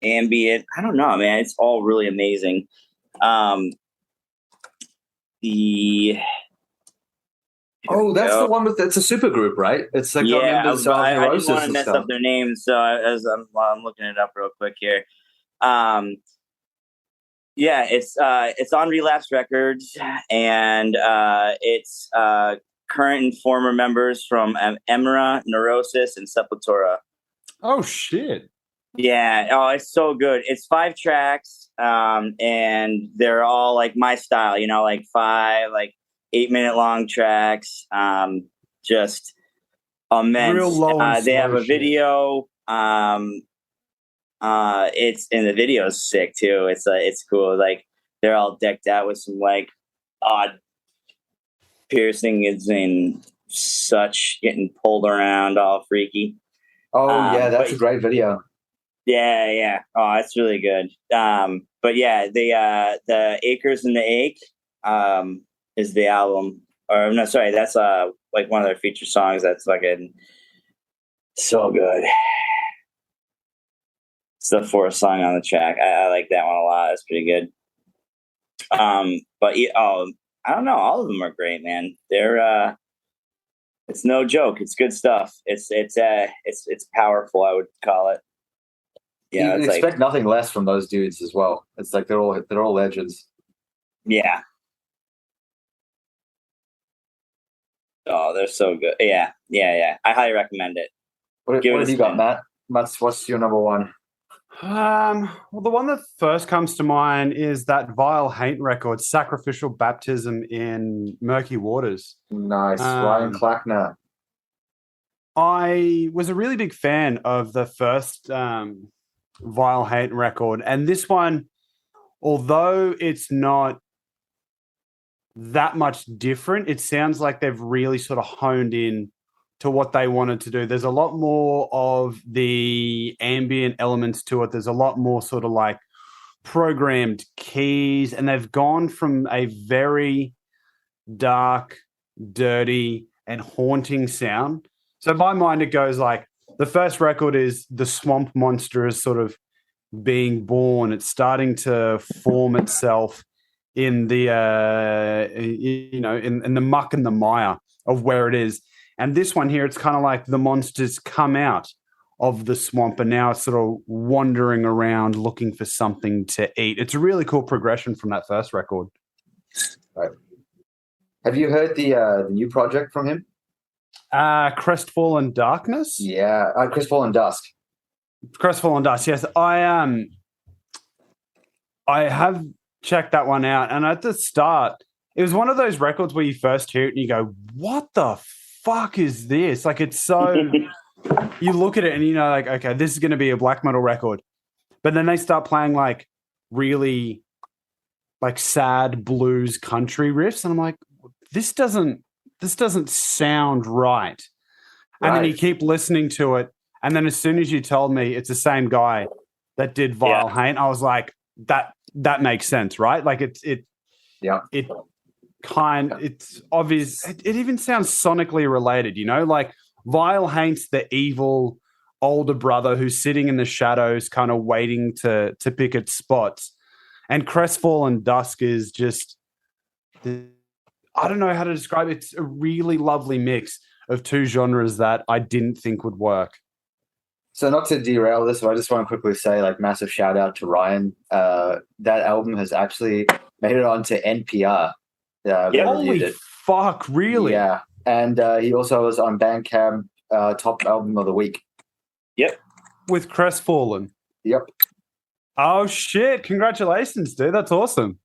ambient. I don't know, man. It's all really amazing. That's the one with it's a super group, right? It's like I didn't want to mess up their names, so I'm looking it up real quick here. It's on Relapse Records, and it's current and former members from Emera, Neurosis, and Sepultura. Oh shit! Yeah, it's so good. It's 5 tracks, and they're all like my style, like 5 8-minute long tracks. Just immense. Real low they have a video. It's and the video is sick too. It's cool. Like they're all decked out with some like odd piercings and such, getting pulled around all freaky. Oh yeah, that's a great video. Yeah. Oh, it's really good. But yeah, the Acres and the Ache is the album. Or no, sorry, that's like one of their feature songs. That's fucking so good. It's the 4th song on the track. I like that one a lot. It's pretty good. But I don't know. All of them are great, man. They're it's no joke. It's good stuff. It's powerful, I would call it. Yeah, you expect nothing less from those dudes as well. It's like they're all legends. Yeah. Oh, they're so good. Yeah. I highly recommend it. What Give it have a you got, spin. Matt? What's your number one? Well, the one that first comes to mind is that Vile Haint record, Sacrificial Baptism in Murky Waters. Nice. Ryan Clackner. I was a really big fan of the first Vile Haint record, and this one, although it's not that much different, it sounds like they've really sort of honed in to what they wanted to do. There's a lot more of the ambient elements to it. There's a lot more sort of like programmed keys, and they've gone from a very dark, dirty, and haunting sound. So in my mind, it goes like the first record is the swamp monster is sort of being born. It's starting to form itself in the in the muck and the mire of where it is. And this one here, it's kind of like the monsters come out of the swamp and now it's sort of wandering around looking for something to eat. It's a really cool progression from that first record. Right. Have you heard the new project from him? Crestfallen Darkness? Yeah, Crestfallen Dusk. Crestfallen Dusk, yes. I have checked that one out, and at the start, it was one of those records where you first hear it and you go, what the fuck is this? Like, it's so... you look at it and you know, like, okay, this is going to be a black metal record. But then they start playing, like, really, like, sad blues country riffs, and I'm like, this doesn't sound right. And then you keep listening to it, and then as soon as you told me it's the same guy that did Vile Haint, I was like, that makes sense, right? Like it's obvious. It even sounds sonically related, you know, like Vile Haint's the evil older brother who's sitting in the shadows, kind of waiting to pick its spots. And Crestfallen Dusk is just, I don't know how to describe it. It's a really lovely mix of two genres that I didn't think would work. So not to derail this, but I just want to quickly say, like, massive shout out to Ryan. That album has actually made it onto NPR. Holy fuck, really? Yeah. And he also was on Bandcamp Top Album of the Week. Yep. With Crestfallen. Yep. Oh, shit. Congratulations, dude. That's awesome.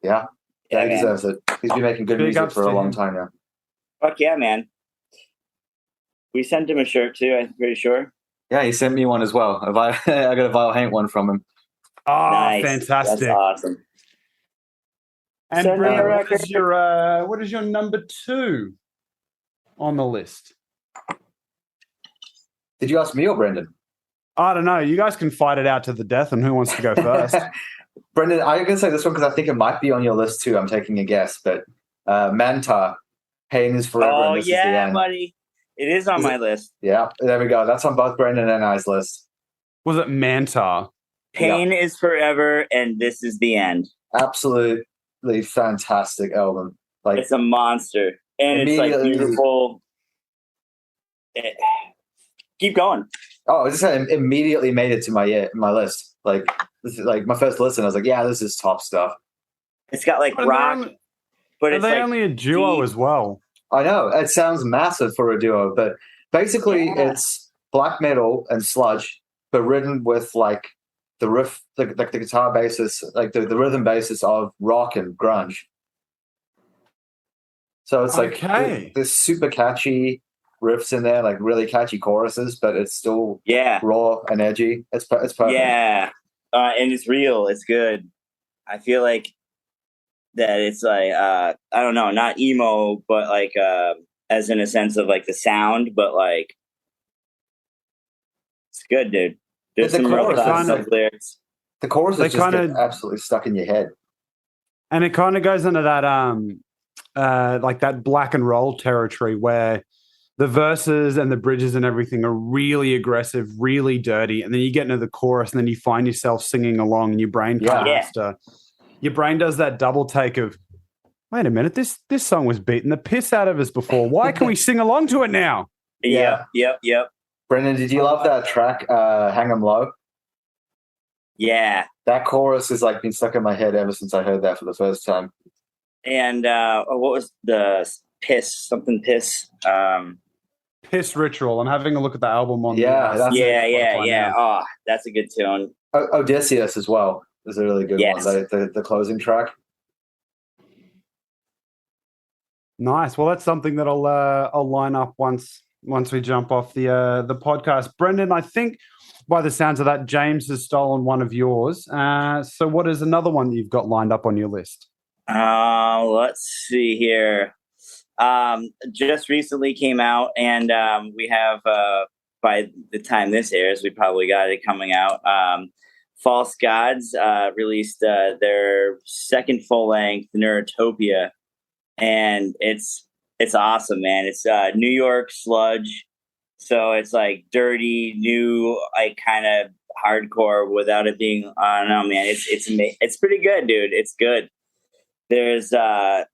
Yeah. He deserves it. He's been making good music for a long time now. Fuck yeah, man. We sent him a shirt too, I'm pretty sure. Yeah, he sent me one as well. I got a Vile Haint one from him. Oh, nice. Fantastic. That's awesome. And what is your number 2 on the list? Did you ask me or Brendan? I don't know. You guys can fight it out to the death and who wants to go first. Brendan, I'm going to say this one because I think it might be on your list too. I'm taking a guess, but Manta, Pain is Forever. Oh, and this is the end. buddy. It is on my list. Yeah, there we go. That's on both Brendan and I's list. Was it Manta? Pain is Forever, and This is the End. Absolutely fantastic album. Like, it's a monster, and it's like beautiful. Keep going. Oh, I just said immediately made it to my list. Like, this is like my first listen. I was like, yeah, this is top stuff. It's got like rock, but it's only a duo deep. As well. I know it sounds massive for a duo, but basically it's black metal and sludge, but written with like the riff, the guitar basis, like the rhythm basis of rock and grunge. So it's like there's super catchy riffs in there, like really catchy choruses, but it's still raw and edgy. It's perfect. Yeah, and it's real. It's good. I feel like that it's like I don't know, not emo, but like as in a sense of like the sound, but like it's good, dude. There's some real classic lyrics. The chorus is just absolutely stuck in your head, and it kind of goes into that like that black and roll territory where the verses and the bridges and everything are really aggressive, really dirty, and then you get into the chorus, and then you find yourself singing along, and your brain your brain does that double take of, wait a minute, this song was beating the piss out of us before. Why can we sing along to it now? Yep. Brendan, did you love that track, Hang 'Em Low? Yeah. That chorus has like been stuck in my head ever since I heard that for the first time. And what was the piss? Something piss. Piss Ritual. I'm having a look at the album on Yeah, that's Spotify yeah. now. Oh, that's a good tune. Odysseus as well is a really good Yes. one. The closing track. Nice. Well, that's something that I'll line up once we jump off the podcast. Brendan, I think by the sounds of that, James has stolen one of yours. So what is another one that you've got lined up on your list? Let's see here. Just recently came out, and we have by the time this airs, we probably got it coming out. False Gods released their second full length, Neurotopia, and it's awesome, man. It's New York sludge, so it's like dirty, new, like kind of hardcore without it being. I don't know, man. It's pretty good, dude. It's good. There's a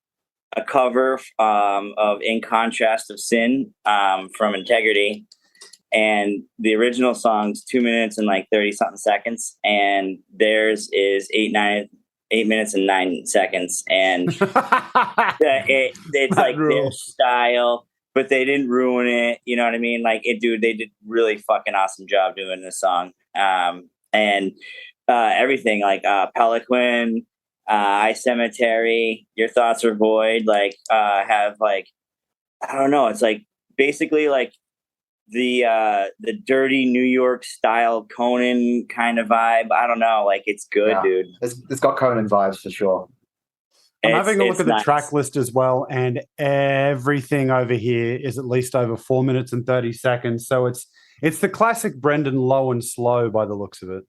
cover of In Contrast of Sin from Integrity, and the original song's 2 minutes and like 30 something seconds, and theirs is 8 minutes and 9 seconds, and it's like their style, but they didn't ruin it. You know what I mean? Like they did really fucking awesome job doing this song, and everything like Peliquin. I Cemetery, Your Thoughts Are Void, like have like, I don't know, it's like basically like the dirty New York style Conan kind of vibe. I don't know, like it's good, dude. It's got Conan vibes for sure. I'm having a look at the track list as well, and everything over here is at least over 4 minutes and 30 seconds. So it's the classic Brendan low and slow by the looks of it.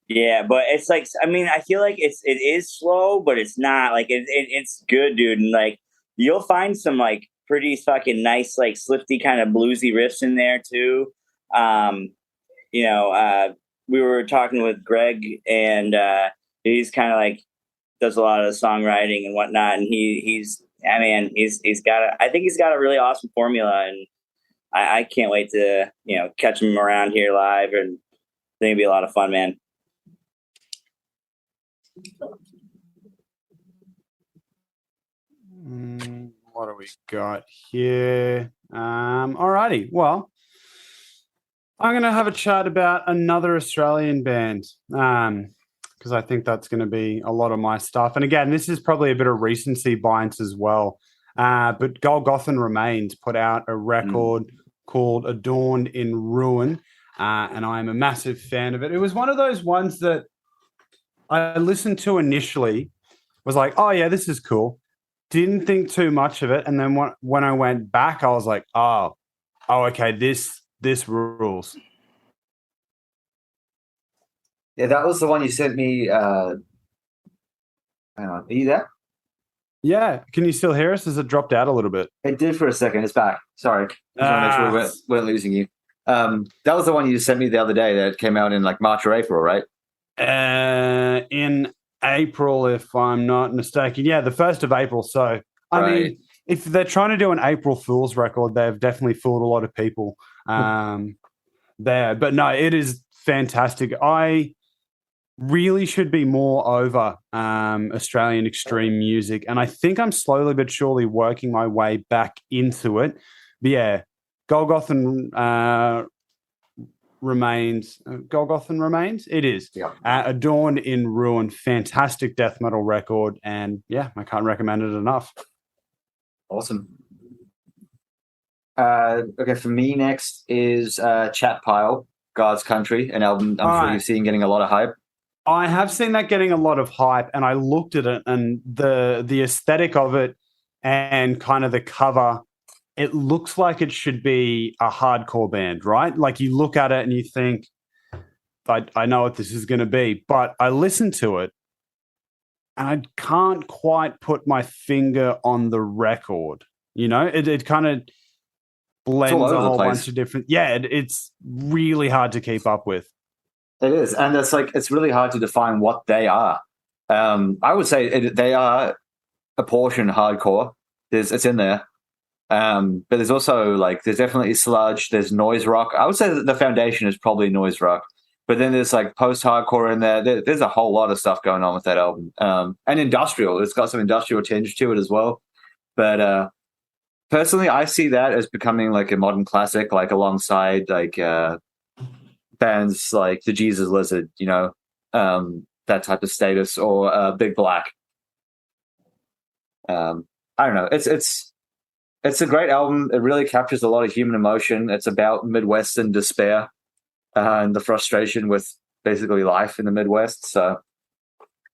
Yeah, but it's like, I mean, I feel like it is slow, but it's not like it's good, dude. And like you'll find some like pretty fucking nice, like slifty kind of bluesy riffs in there too. We were talking with Greg, and he's kind of like does a lot of the songwriting and whatnot, and he's got I think he's got a really awesome formula, and I can't wait to catch him around here live, and I think it'd be a lot of fun, man. What do we got here? Alrighty. Well, I'm going to have a chat about another Australian band because I think that's going to be a lot of my stuff. And again, this is probably a bit of recency bias as well. But Golgothan Remains put out a record called Adorned in Ruin. And I'm a massive fan of it. It was one of those ones that I listened to initially, was like, oh, yeah, this is cool. Didn't think too much of it. And then when I went back, I was like, oh, okay, this rules. Yeah, that was the one you sent me. Hang on, are you there? Yeah. Can you still hear us? Has it dropped out a little bit? It did for a second. It's back. Sorry. Just want to make sure we weren't losing you. That was the one you sent me the other day that came out in like March or April, right? In April, if I'm not mistaken. Yeah, the 1st of April. So, I mean, if they're trying to do an April Fool's record, they've definitely fooled a lot of people there. But no, it is fantastic. I really should be more over Australian extreme music, and I think I'm slowly but surely working my way back into it. But yeah, Golgothan Remains. It is. Yeah. Adorned in Ruin. Fantastic death metal record, and yeah, I can't recommend it enough. Awesome. Okay, for me next is Chat Pile, God's Country, an album I'm sure you've seen getting a lot of hype. I have seen that getting a lot of hype, and I looked at it, and the aesthetic of it and kind of the cover, it looks like it should be a hardcore band, right? Like you look at it and you think, I know what this is going to be. But I listened to it and I can't quite put my finger on the record. You know, it kind of blends a whole bunch of different. Yeah, it's really hard to keep up with. It is. And it's really hard to define what they are. I would say they are a portion hardcore. It's in there. But there's also there's definitely sludge, there's noise rock. I would say that the foundation is probably noise rock, but then there's post-hardcore in there. There's a whole lot of stuff going on with that album. And industrial, it's got some industrial tinge to it as well. But Personally, I see that as becoming like a modern classic, like alongside like bands like the Jesus Lizard, that type of status, or Big Black. I don't know. It's a great album. It really captures a lot of human emotion. It's about Midwestern despair and the frustration with basically life in the Midwest. So,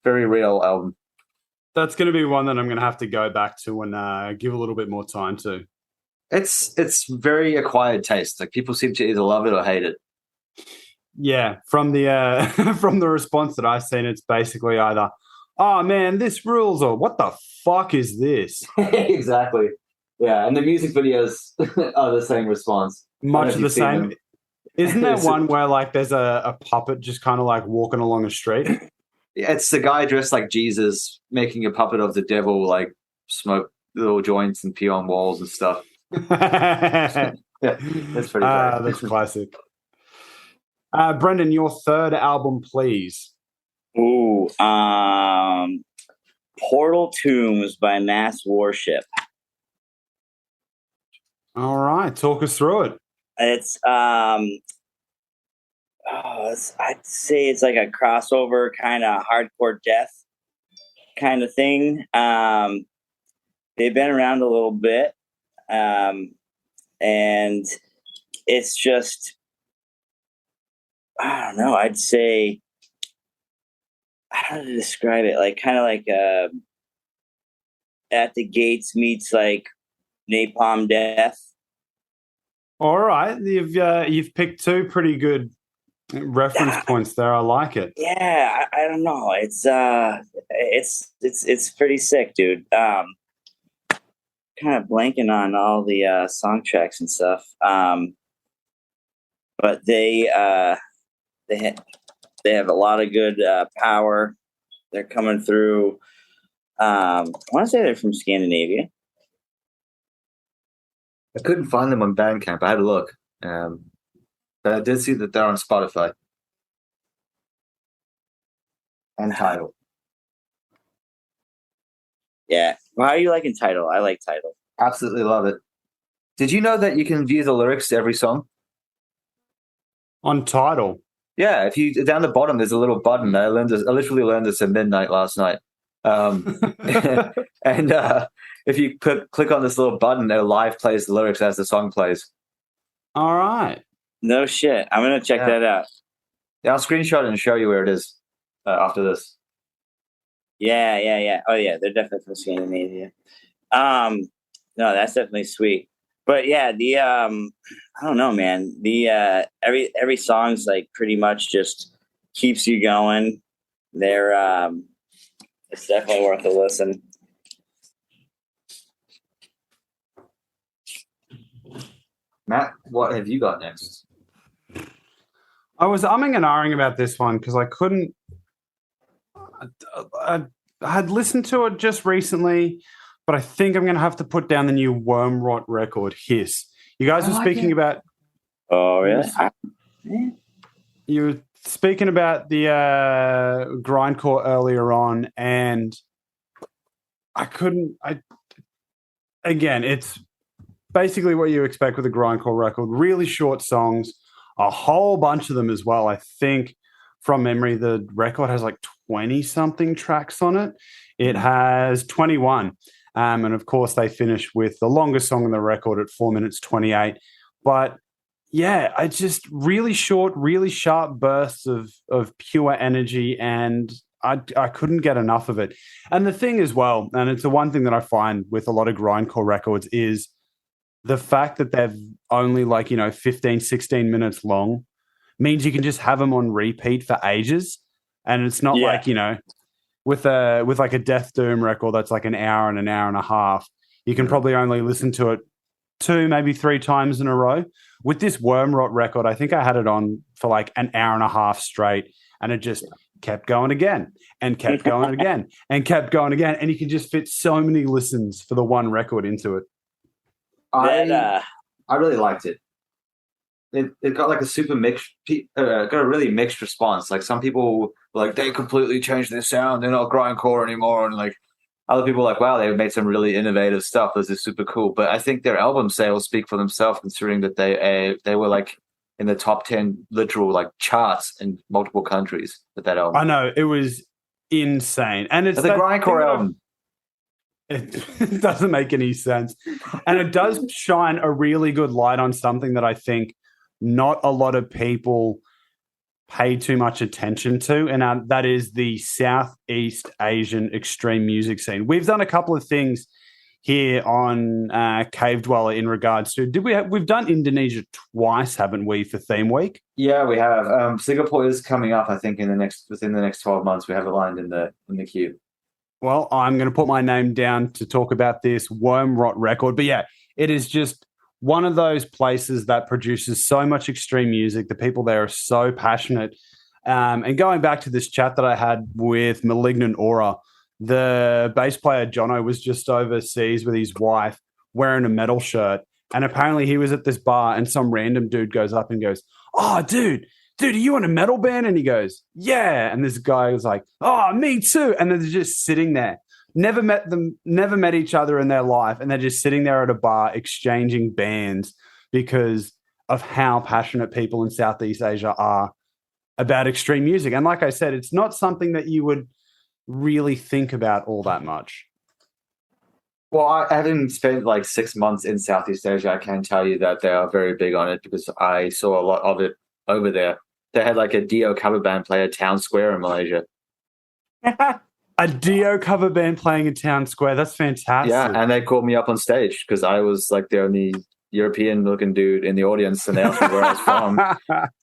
very real album. That's going to be one that I'm going to have to go back to and give a little bit more time to. It's very acquired taste. Like people seem to either love it or hate it. Yeah, from the from the response that I've seen, it's basically either, "Oh man, this rules," or "What the fuck is this?" Exactly. Yeah, and the music videos are the same response. Much the same. Isn't there one where like there's a puppet just kind of like walking along a street? It's the guy dressed like Jesus making a puppet of the devil, like smoke little joints and pee on walls and stuff. Yeah, that's pretty great. That's classic. Brendan, your third album, please. Ooh, Portal Tombs by Mass Warship. All right, talk us through it. It's I'd say it's like a crossover kind of hardcore death kind of thing. They've been around a little bit, and it's just, I don't know. I'd say, how to describe it? Like kind of like At the Gates meets like Napalm Death. All right, you've picked two pretty good reference points there. I like it. Yeah, I don't know. It's pretty sick, dude. Kind of blanking on all the song tracks and stuff. But they have a lot of good power. They're coming through. I want to say they're from Scandinavia. I couldn't find them on Bandcamp. I had a look. But I did see that they're on Spotify. And Tidal. Yeah. Well, how are you liking Tidal? I like Tidal. Absolutely love it. Did you know that you can view the lyrics to every song? On Tidal? Yeah, if you down the bottom, there's a little button. I literally learned this at midnight last night. And if you click on this little button, it live plays the lyrics as the song plays. All right. No shit. I'm gonna check that out. Yeah, I'll screenshot it and show you where it is after this. Yeah. Oh yeah, they're definitely from Scandinavia. No, that's definitely sweet. But yeah, the I don't know, man. The every song's like pretty much just keeps you going. They're it's definitely worth a listen. Matt, what have you got next? I was umming and ahhing about this one because I couldn't. I had listened to it just recently, but I think I'm going to have to put down the new Wormrot record, Hiss. You guys were speaking about. Oh, really? You were speaking about the grindcore earlier on, and I couldn't. Again, it's basically what you expect with a grindcore record. Really short songs, a whole bunch of them as well. I think from memory, the record has like 20-something tracks on it. It has 21. And of course, they finish with the longest song on the record at 4 minutes 28. But yeah, it's just really short, really sharp bursts of pure energy, and I couldn't get enough of it. And the thing as well, and it's the one thing that I find with a lot of grindcore records, is the fact that they're only 15, 16 minutes long means you can just have them on repeat for ages. And it's not with like a Death Doom record that's like an hour and a half, you can probably only listen to it 2, maybe 3 times in a row. With this Wormrot record, I think I had it on for like an hour and a half straight, and it just kept going again and kept going again and kept going again. And you can just fit so many listens for the one record into it. I really liked it. It got like a super mixed, got a really mixed response. Like some people they completely changed their sound. They're not grindcore anymore. And other people are like, wow, they've made some really innovative stuff. This is super cool. But I think their album sales speak for themselves, considering that they were like in the top 10 literal like charts in multiple countries with that album. I know, it was insane. And it's the grindcore album. It doesn't make any sense. And it does shine a really good light on something that I think not a lot of people pay too much attention to, and that is the Southeast Asian extreme music scene. We've done a couple of things here on Cave Dweller in regards to, we've done Indonesia twice, haven't we, for Theme Week? Yeah, we have. Singapore is coming up, I think, within the next 12 months. We have it lined in the queue. Well, I'm going to put my name down to talk about this Worm Rot record. But yeah, it is just one of those places that produces so much extreme music. The people there are so passionate. And going back to this chat that I had with Malignant Aura, the bass player Jono was just overseas with his wife wearing a metal shirt. And apparently he was at this bar and some random dude goes up and goes, "Oh, dude, are you in a metal band?" And he goes, "Yeah." And this guy was like, "Oh, me too." And they're just sitting there. Never met each other in their life. And they're just sitting there at a bar exchanging bands because of how passionate people in Southeast Asia are about extreme music. And like I said, it's not something that you would really think about all that much. Well, I having spent like 6 months in Southeast Asia, I can tell you that they are very big on it because I saw a lot of it over there. They had like a Dio cover band play at Town Square in Malaysia. A Dio cover band playing in Town Square. That's fantastic. Yeah, and they called me up on stage because I was like the only European-looking dude in the audience, and they asked me where I was from.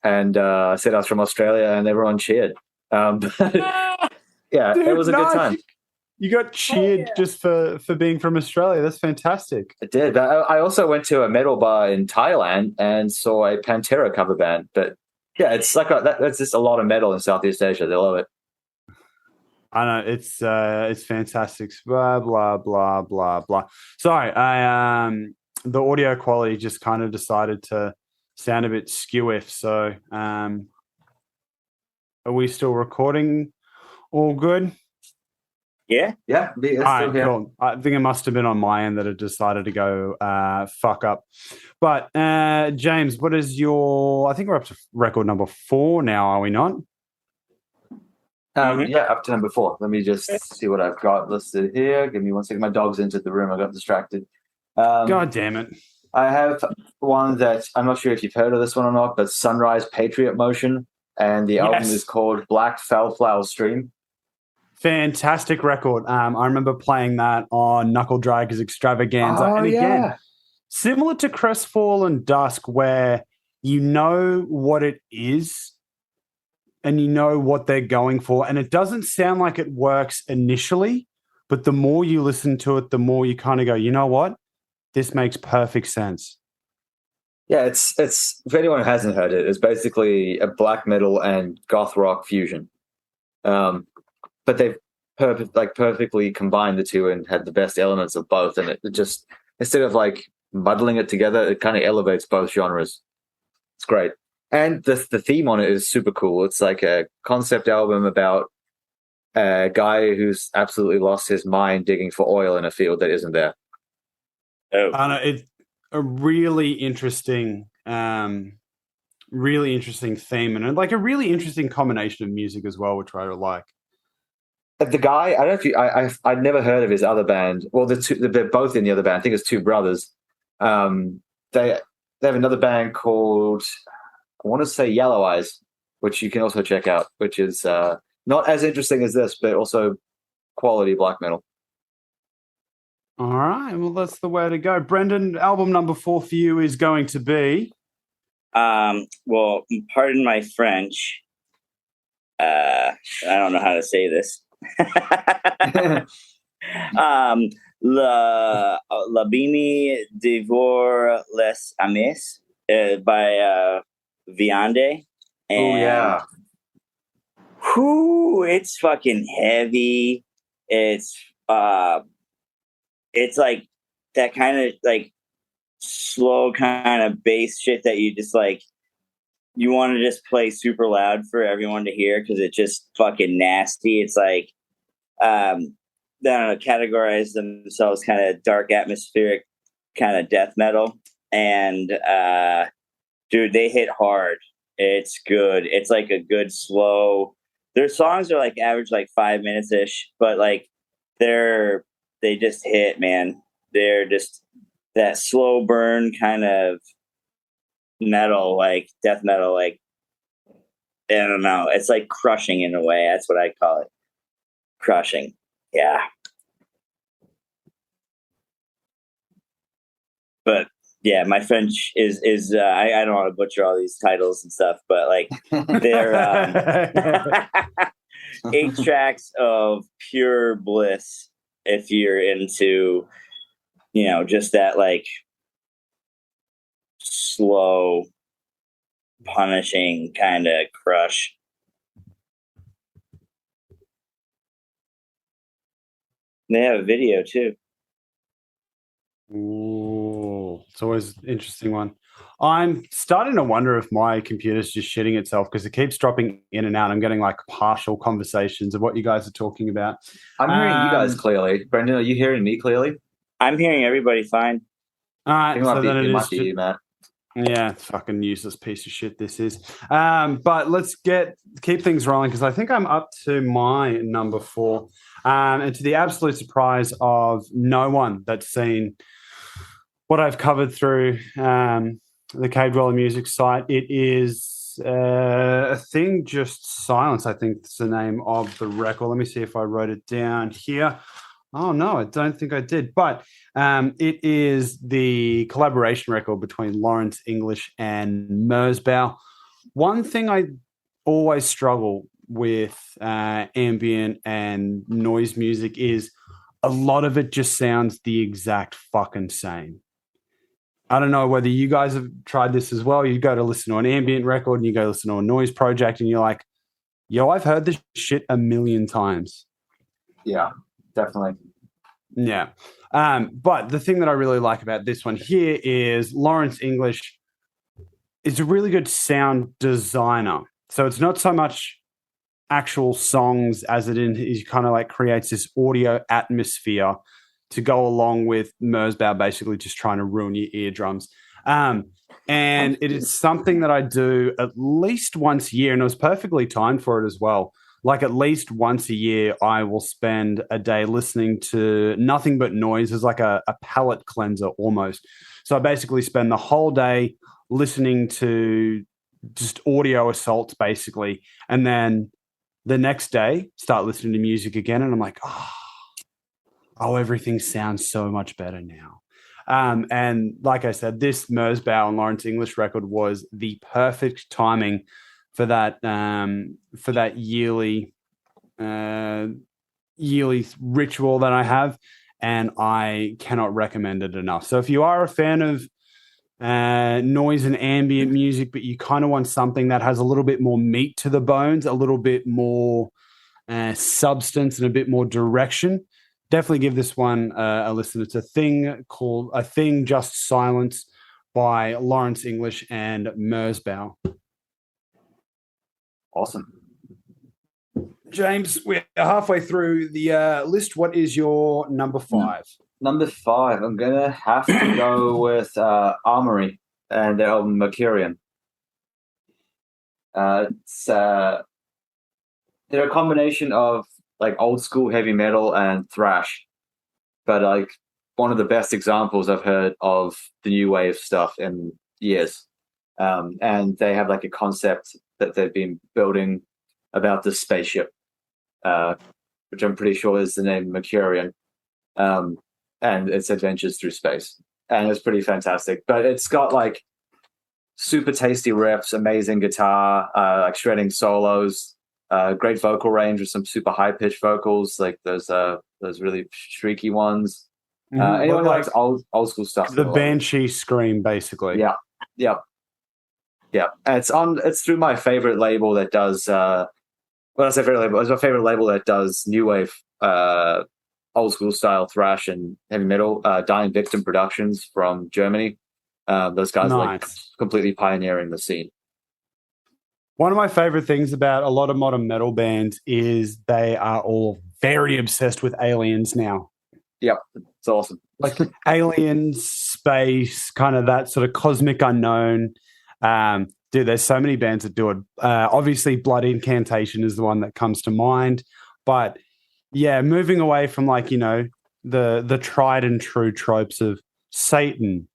And I said I was from Australia, and everyone cheered. But yeah, dude, it was a good time. You got cheered just for being from Australia. That's fantastic. I did. I also went to a metal bar in Thailand and saw a Pantera cover band. But yeah, it's like that's just a lot of metal in Southeast Asia. They love it. I know, it's fantastic. Blah blah blah blah blah. Sorry, the audio quality just kind of decided to sound a bit skew-iff. So, are we still recording? All good? Yeah. All right, cool. I think it must have been on my end that it decided to go fuck up. But James, what is I think we're up to record number 4 now, are we not? Yeah, up to number 4. Let me just see what I've got listed here. Give me 1 second. My dog's entered the room. I got distracted. God damn it. I have one that I'm not sure if you've heard of this one or not, but Sunrise Patriot Motion. And the album is called Black Fellflower Stream. Fantastic record. I remember playing that on Knuckle Draggers Extravaganza. And again, similar to Crestfallen Dusk, where you know what it is and you know what they're going for. And it doesn't sound like it works initially, but the more you listen to it, the more you kind of go, you know what? This makes perfect sense. Yeah, it's if anyone who hasn't heard it, it's basically a black metal and goth rock fusion. But they've perfectly combined the two and had the best elements of both. And it just, instead of like muddling it together, it kind of elevates both genres. It's great. And the theme on it is super cool. It's like a concept album about a guy who's absolutely lost his mind digging for oil in a field that isn't there. Oh. I know, it's a really interesting theme, and like a really interesting combination of music as well, which I like. The guy, I don't know if I'd never heard of his other band. Well, they're both in the other band. I think it's two brothers. They have another band called, I want to say Yellow Eyes, which you can also check out, which is not as interesting as this, but also quality black metal. All right, well, that's the way to go. Brendan, album number 4 for you is going to be? Well, pardon my French. I don't know how to say this. L'Abîme Devore les Amis by Viande. Oh, yeah. It's fucking heavy. It's like that kind of like slow kind of bass shit that you just like, you want to just play super loud for everyone to hear because it's just fucking nasty. It's like, categorize themselves kind of dark, atmospheric, kind of death metal. And dude, they hit hard. It's good. It's like a good slow. Their songs are like average like 5 minutes ish, but like they just hit, man. They're just that slow burn kind of metal, like death metal, like I don't know. It's like crushing in a way. That's what I call it. Crushing. Yeah. But yeah, my French is I don't want to butcher all these titles and stuff, but like they're 8 tracks of pure bliss if you're into, just that like slow, punishing kind of crush. They have a video too. Ooh, it's always an interesting one. I'm starting to wonder if my computer's just shitting itself because it keeps dropping in and out. I'm getting like partial conversations of what you guys are talking about. I'm hearing you guys clearly. Brendan, are you hearing me clearly? I'm hearing everybody fine. All right, it might be you, Matt. Yeah, fucking useless piece of shit this is. But let's keep things rolling because I think I'm up to my number 4. And to the absolute surprise of no one that's seen what I've covered through the Cave Dweller Music site, it is A Thing Just Silence, I think is the name of the record. Let me see if I wrote it down here. Oh, no, I don't think I did. But it is the collaboration record between Lawrence English and Merzbow. One thing I always struggle with ambient and noise music is a lot of it just sounds the exact fucking same. I don't know whether you guys have tried this as well. You go to listen to an ambient record and you go listen to a noise project and you're like, yo, I've heard this shit a million times. Yeah, definitely. Yeah. But the thing that I really like about this one here is Lawrence English is a really good sound designer. So it's not so much actual songs as it is kind of like creates this audio atmosphere to go along with Merzbow basically just trying to ruin your eardrums. And it is something that I do at least once a year, and it was perfectly timed for it as well. Like at least once a year, I will spend a day listening to nothing but noise as like a palate cleanser almost. So I basically spend the whole day listening to just audio assaults basically. And then the next day, start listening to music again. And I'm like, oh, everything sounds so much better now. And like I said, this Merzbow and Lawrence English record was the perfect timing for that yearly ritual that I have, and I cannot recommend it enough. So if you are a fan of noise and ambient music, but you kind of want something that has a little bit more meat to the bones, a little bit more substance and a bit more direction, definitely give this one a listen. It's a thing just silence by Lawrence English and Merzbow. Awesome. James, we're halfway through the list. What is your number 5? Number 5, I'm going to have to go with Armory and their album Mercurian. They're a combination of like old school heavy metal and thrash, but like one of the best examples I've heard of the new wave stuff in years. And they have like a concept that they've been building about this spaceship, which I'm pretty sure is the name Mercurian, and its adventures through space. And it's pretty fantastic. But it's got like super tasty riffs, amazing guitar, like shredding solos, great vocal range with some super high pitched vocals, like those really shrieky ones. Anyone who likes old school stuff. The Banshee scream, basically. Yeah. And it's through my favorite label that does when I say favorite label, it's my favorite label that does new wave old school style thrash and heavy metal, Dying Victim Productions from Germany. Those guys are like completely pioneering the scene. One of my favorite things about a lot of modern metal bands is they are all very obsessed with aliens now. Yep, it's awesome. Like aliens, space, kind of that sort of cosmic unknown. Dude, there's so many bands that do it. Obviously, Blood Incantation is the one that comes to mind. But yeah, moving away from like, you know, the tried and true tropes of Satan,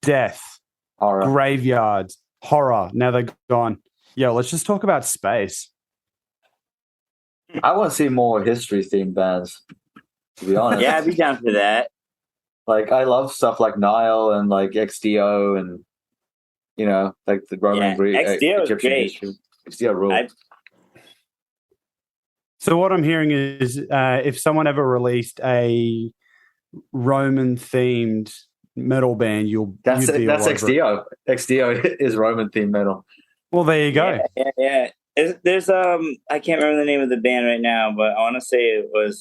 death, Horror. graveyards, horror. Now they're gone. Yo, let's just talk about space. I want to see more history-themed bands, to be honest. Yeah, I'd be down for that. Like, I love stuff like Nile and like XDO and, you know, like the Roman Greek, XDO is Egyptian great. history. XDO rule. So what I'm hearing is if someone ever released a Roman-themed metal band, That's you'd be all over it. XDO. XDO is Roman-themed metal. Well, there you go. Yeah. There's I can't remember the name of the band right now, but I want to say it was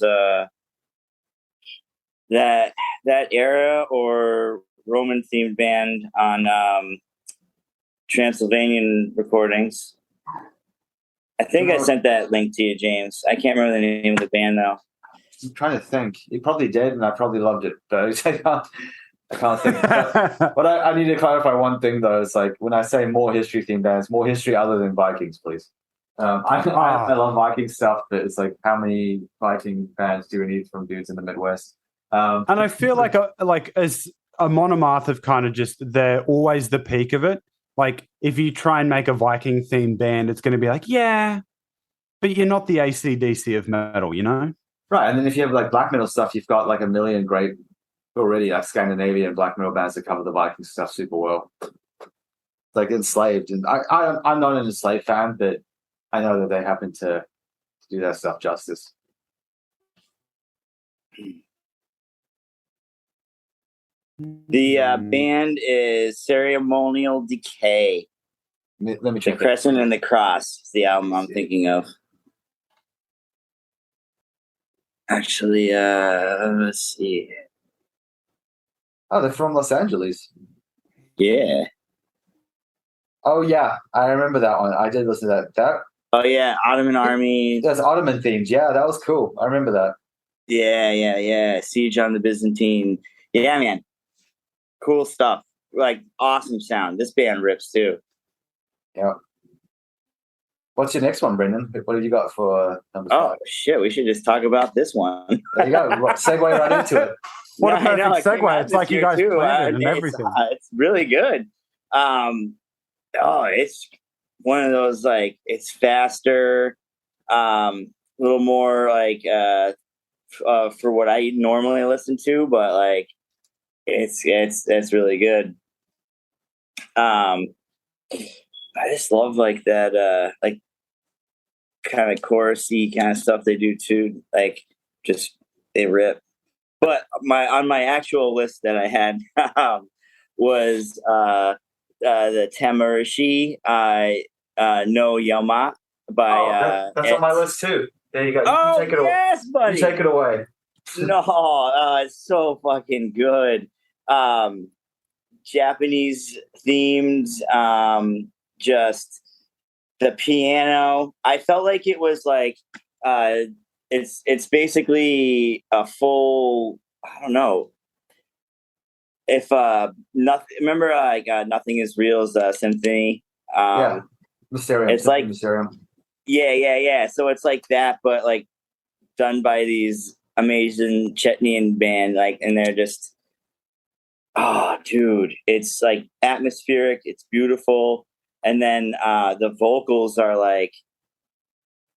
that era or Roman themed band on Transylvanian recordings. I think I sent that link to you, James. I can't remember the name of the band though. I'm trying to think. He probably did, and I probably loved it, but I can't think. But I need to clarify one thing though. It's like when I say more history-themed bands, more history other than Vikings, please. I love Viking stuff, but it's like, how many Viking bands do we need from dudes in the Midwest? And I feel like as a Monomath of kind of just, they're always the peak of it. Like if you try and make a Viking themed band, it's going to be like, yeah, but you're not the AC/DC of metal, you know? Right. And then if you have like black metal stuff, you've got like a million great already like Scandinavian black metal bands that cover the Viking stuff super well. Like Enslaved, and I'm not an Enslaved fan, but I know that they happen to do that stuff justice. The band is Ceremonial Decay. Let me The check. Crescent and the Cross is the album I'm thinking of. Actually, let's see. Oh, they're from Los Angeles. Yeah. Oh yeah, I remember that one. I did listen to that. Oh yeah, Ottoman Army. That's Ottoman themed. Yeah, that was cool. I remember that. Yeah. Siege on the Byzantine. Yeah, man. Cool stuff. Like awesome sound. This band rips too. Yeah. What's your next one, Brendan? What have you got for number 5? Oh shit, we should just talk about this one. There you go. Segue right into it. What a perfect segue. It's like you guys planned it and everything. It's really good. It's one of those, like, it's faster, a little more like for what I normally listen to, but like it's really good. I just love like that like kind of chorusy kind of stuff they do too. Like just they rip. But on my actual list that I had was the Tamarishi no Yama by that's on my list too. There you go. Oh, you take it yes, away. buddy. You take it away. No, it's so fucking good. Japanese themes, just the piano. I felt like it was like it's basically a full, I don't know. If nothing, remember like Nothing Is Real's symphony. Yeah, Mysterium. It's like Mysterium. Yeah. So it's like that, but like done by these amazing Chetnian band, like, and they're just, oh, dude, it's like atmospheric. It's beautiful, and then the vocals are like,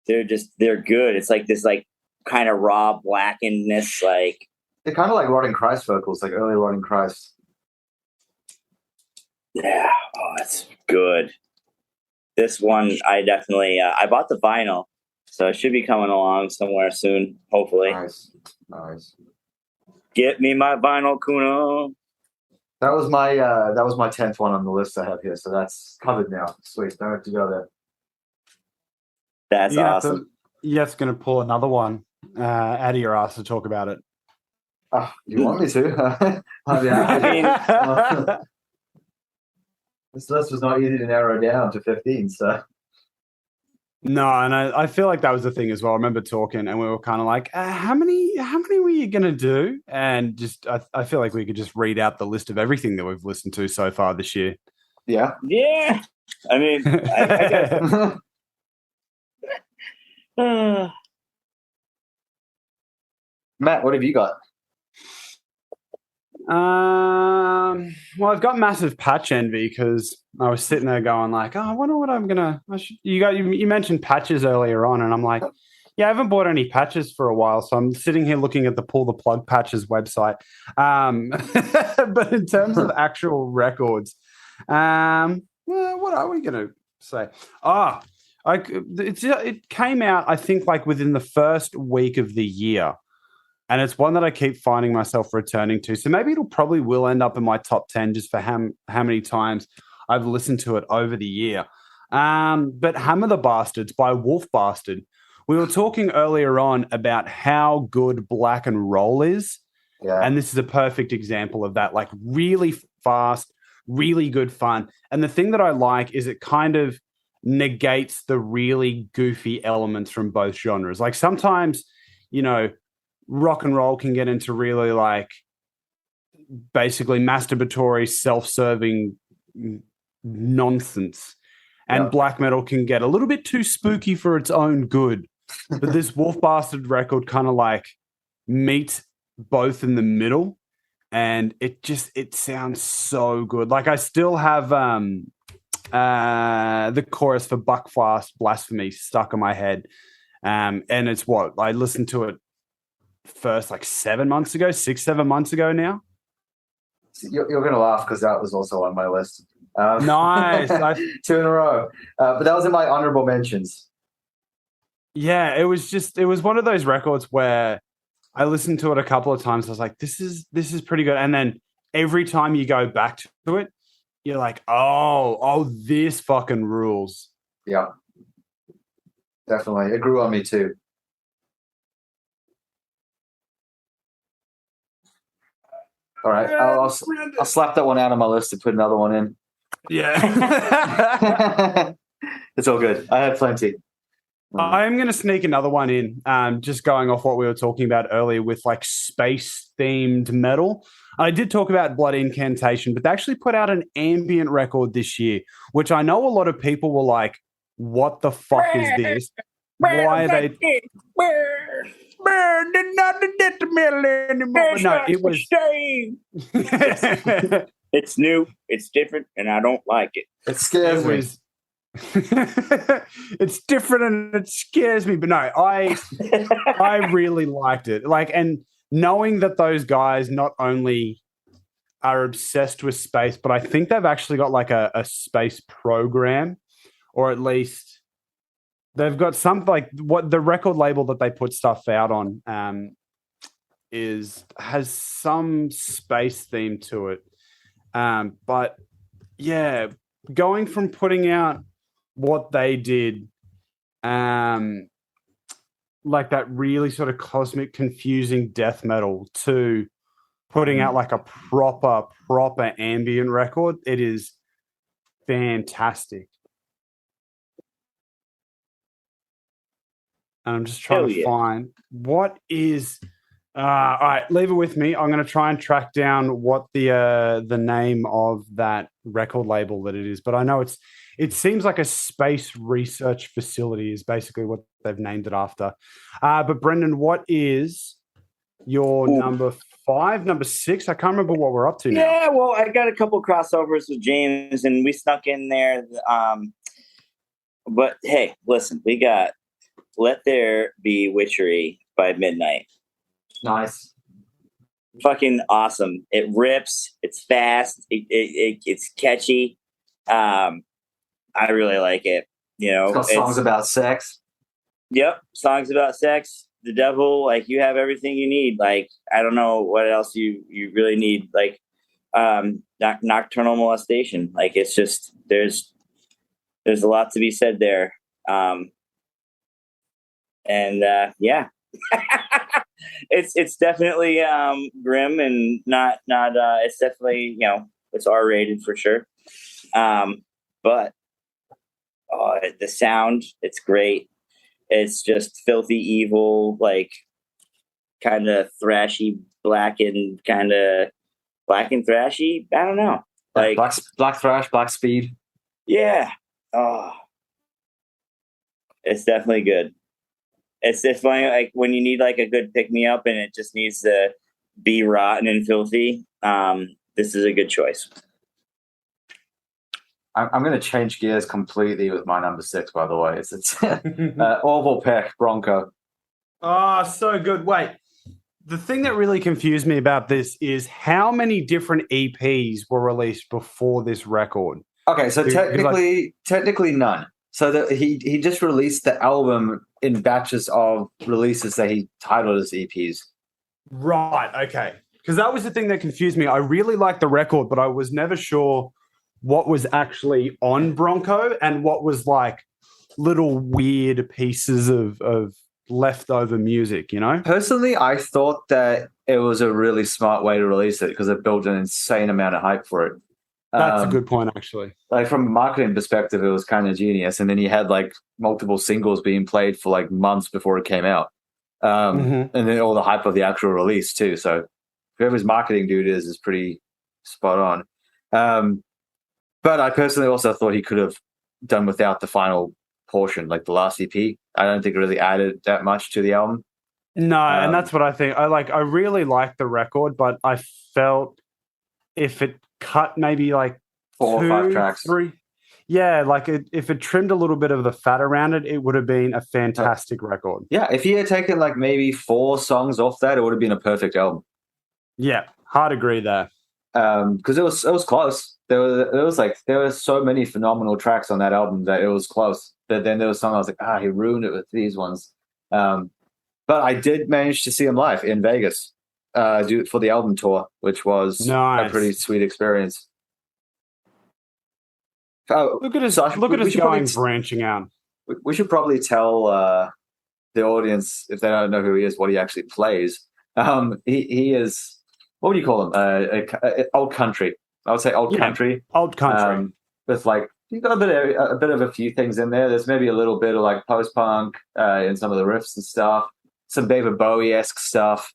they're good. It's like this like kind of raw blackenedness, like. They're kind of like Rotting Christ vocals, like early Rotting Christ. Yeah, oh, it's good. This one, I definitely, I bought the vinyl, so it should be coming along somewhere soon, hopefully. Nice. Get me my vinyl, Kuno. That was my 10th one on the list I have here, so that's covered now. Sweet, don't have to go there. That's awesome. Yes, going to pull another one out of your ass to talk about it. Oh, you want me to? This list was not easy to narrow down to 15, so. No, and I feel like that was the thing as well. I remember talking, and we were kind of like, "How many were you gonna do?" And just, I feel like we could just read out the list of everything that we've listened to so far this year. Yeah. Yeah. I mean, I got. Matt, what have you got? Well, I've got massive patch envy because I was sitting there going like, "Oh, I wonder what I'm gonna." You mentioned patches earlier on, and I'm like, "Yeah, I haven't bought any patches for a while." So I'm sitting here looking at the Pull the Plug Patches website. But in terms of actual records, well, what are we gonna say? It came out, I think, like within the first week of the year. And it's one that I keep finding myself returning to. So maybe it'll probably will end up in my top 10 just for how many times I've listened to it over the year. But Hammer the Bastards by Wolf Bastard. We were talking earlier on about how good Black and Roll is. Yeah. And this is a perfect example of that. Like really fast, really good fun. And the thing that I like is it kind of negates the really goofy elements from both genres. Like sometimes, rock and roll can get into really like basically masturbatory, self-serving nonsense. And black metal can get a little bit too spooky for its own good. But this Wolf Bastard record kind of like meets both in the middle. And it sounds so good. Like I still have the chorus for Buckfast Blasphemy stuck in my head. And it's what I listened to it first like 7 months ago, 7 months ago now. You're going to laugh because that was also on my list. Nice. 2 in a row. But that was in my honorable mentions. Yeah, it was one of those records where I listened to it a couple of times. I was like, this is pretty good. And then every time you go back to it, you're like, oh, this fucking rules. Yeah, definitely. It grew on me too. All right, I'll slap that one out on my list to put another one in. Yeah. It's all good. I have plenty. I'm going to sneak another one in, just going off what we were talking about earlier with like space-themed metal. I did talk about Blood Incantation, but they actually put out an ambient record this year, which I know a lot of people were like, what the fuck is this? Why are they... No, it was... It's new, it's different, and I don't like it. It scares me. It's different and it scares me, but no, I really liked it. Like, and knowing that those guys not only are obsessed with space, but I think they've actually got like a space program, or at least they've got something like what the record label that they put stuff out on has some space theme to it. But yeah, going from putting out what they did, like that really sort of cosmic, confusing death metal, to putting out like a proper ambient record, it is fantastic. And I'm just trying to find what is... all right, leave it with me. I'm going to try and track down what the name of that record label that it is. But I know it seems like a space research facility is basically what they've named it after. But Brendan, what is your number 5, number 6? I can't remember what we're up to now. Yeah, well, I got a couple crossovers with James, and we snuck in there. But hey, listen, we got Let There Be Witchery by Midnight. Nice. Fucking awesome. It rips. It's fast. It's catchy. I really like it. It's got songs about sex. Yep. Songs about sex. The devil. Like, you have everything you need. Like, I don't know what else you really need. Like, nocturnal molestation. Like, it's just, there's a lot to be said there. Yeah. It's definitely grim and not it's definitely, it's R-rated for sure. But the sound, it's great. It's just filthy evil, like kind of thrashy, black and thrashy. I don't know. Like Black Thrash, Black Speed. yeah. Oh, it's definitely good. It's funny, like when you need like a good pick me up and it just needs to be rotten and filthy. This is a good choice. I'm going to change gears completely with my number 6. By the way, it's Orville Peck, Bronco. Oh, so good. Wait, the thing that really confused me about this is how many different EPs were released before this record. Okay, so technically none. So he just released the album in batches of releases that he titled as EPs. Right. Okay. Because that was the thing that confused me. I really liked the record, but I was never sure what was actually on Bronco and what was like little weird pieces of leftover music, you know? Personally, I thought that it was a really smart way to release it because it built an insane amount of hype for it. That's a good point, actually. Like from a marketing perspective, it was kind of genius. And then he had like multiple singles being played for like months before it came out. And then all the hype of the actual release too. So whoever's marketing dude is pretty spot on. But I personally also thought he could have done without the final portion, like the last EP. I don't think it really added that much to the album. No, and that's what I think. I really liked the record, but I felt if it cut maybe like 4 or 5 tracks, 3, yeah, like if it trimmed a little bit of the fat around it, it would have been a fantastic record. Yeah, if he had taken like maybe 4 songs off that, it would have been a perfect album. Yeah, hard agree there. Because it was close. There were so many phenomenal tracks on that album that it was close. But then there was some I was like, he ruined it with these ones. But I did manage to see him live in Vegas, for the album tour, which was a pretty sweet experience. Look at us going branching out. We should probably tell the audience, if they don't know who he is, what he actually plays. He is, what would you call him? Old country. I would say old country. Old country. With like, you've got a bit of a few things in there. There's maybe a little bit of like post-punk in some of the riffs and stuff. Some David Bowie-esque stuff.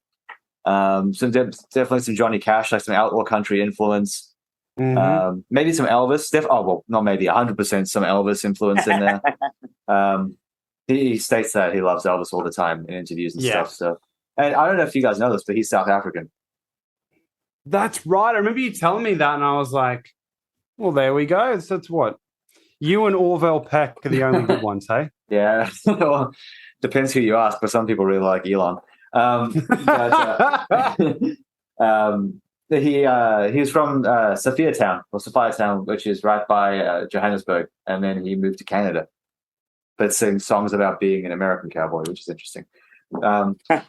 Definitely some Johnny Cash, like some outlaw country influence. Maybe some Elvis. Not maybe 100% some Elvis influence in there. He states that he loves Elvis all the time in interviews and stuff. So, and I don't know if you guys know this, but he's South African. That's right. I remember you telling me that, and I was like, well, there we go. So it's what? You and Orville Peck are the only good ones, hey? Yeah. Well, depends who you ask, but some people really like Elon. He was from Sophiatown, which is right by Johannesburg, and then he moved to Canada, but sings songs about being an American cowboy, which is interesting. But yeah,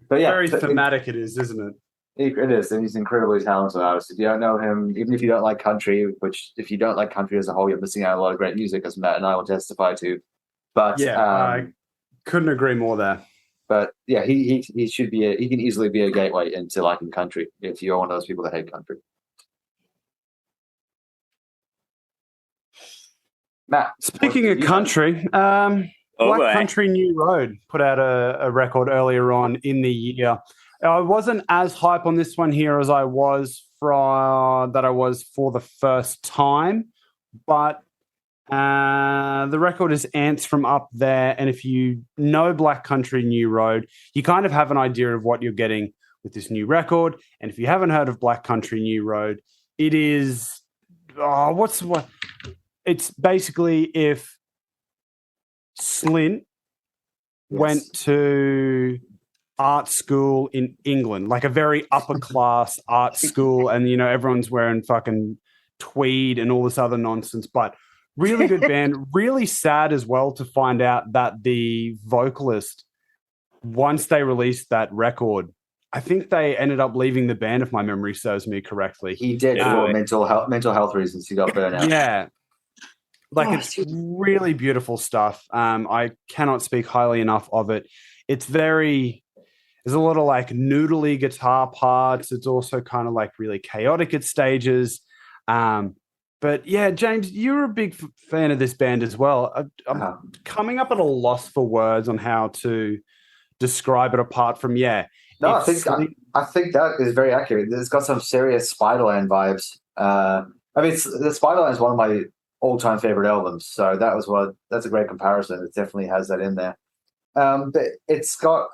very thematic it is, isn't it? It is, and he's an incredibly talented artist. If you don't know him, even if you don't like country, which if you don't like country as a whole, you're missing out on a lot of great music, as Matt and I will testify to. But yeah, I couldn't agree more there. But yeah, he should be he can easily be a gateway into liking country if you're one of those people that hate country. Matt, speaking of country, Black Country New Road put out a record earlier on in the year. I wasn't as hype on this one here as I was for the first time, but the record is Ants from Up There, and if you know Black Country New Road, you kind of have an idea of what you're getting with this new record. And if you haven't heard of Black Country New Road, it is it's basically if Slint went to art school in England, like a very upper class art school, and everyone's wearing fucking tweed and all this other nonsense, but really good band. Really sad as well to find out that the vocalist, once they released that record, I think they ended up leaving the band, if my memory serves me correctly. He did for mental health reasons. He got burned out. Yeah. It's really beautiful stuff. I cannot speak highly enough of it. There's a lot of like noodly guitar parts. It's also kind of like really chaotic at stages. But yeah, James, you're a big fan of this band as well. I'm Uh-huh. coming up at a loss for words on how to describe it apart from No, it's sleep. I think that is very accurate. It's got some serious Spiderland vibes. I mean, the Spiderland is one of my all-time favorite albums, so that's a great comparison. It definitely has that in there. But it's got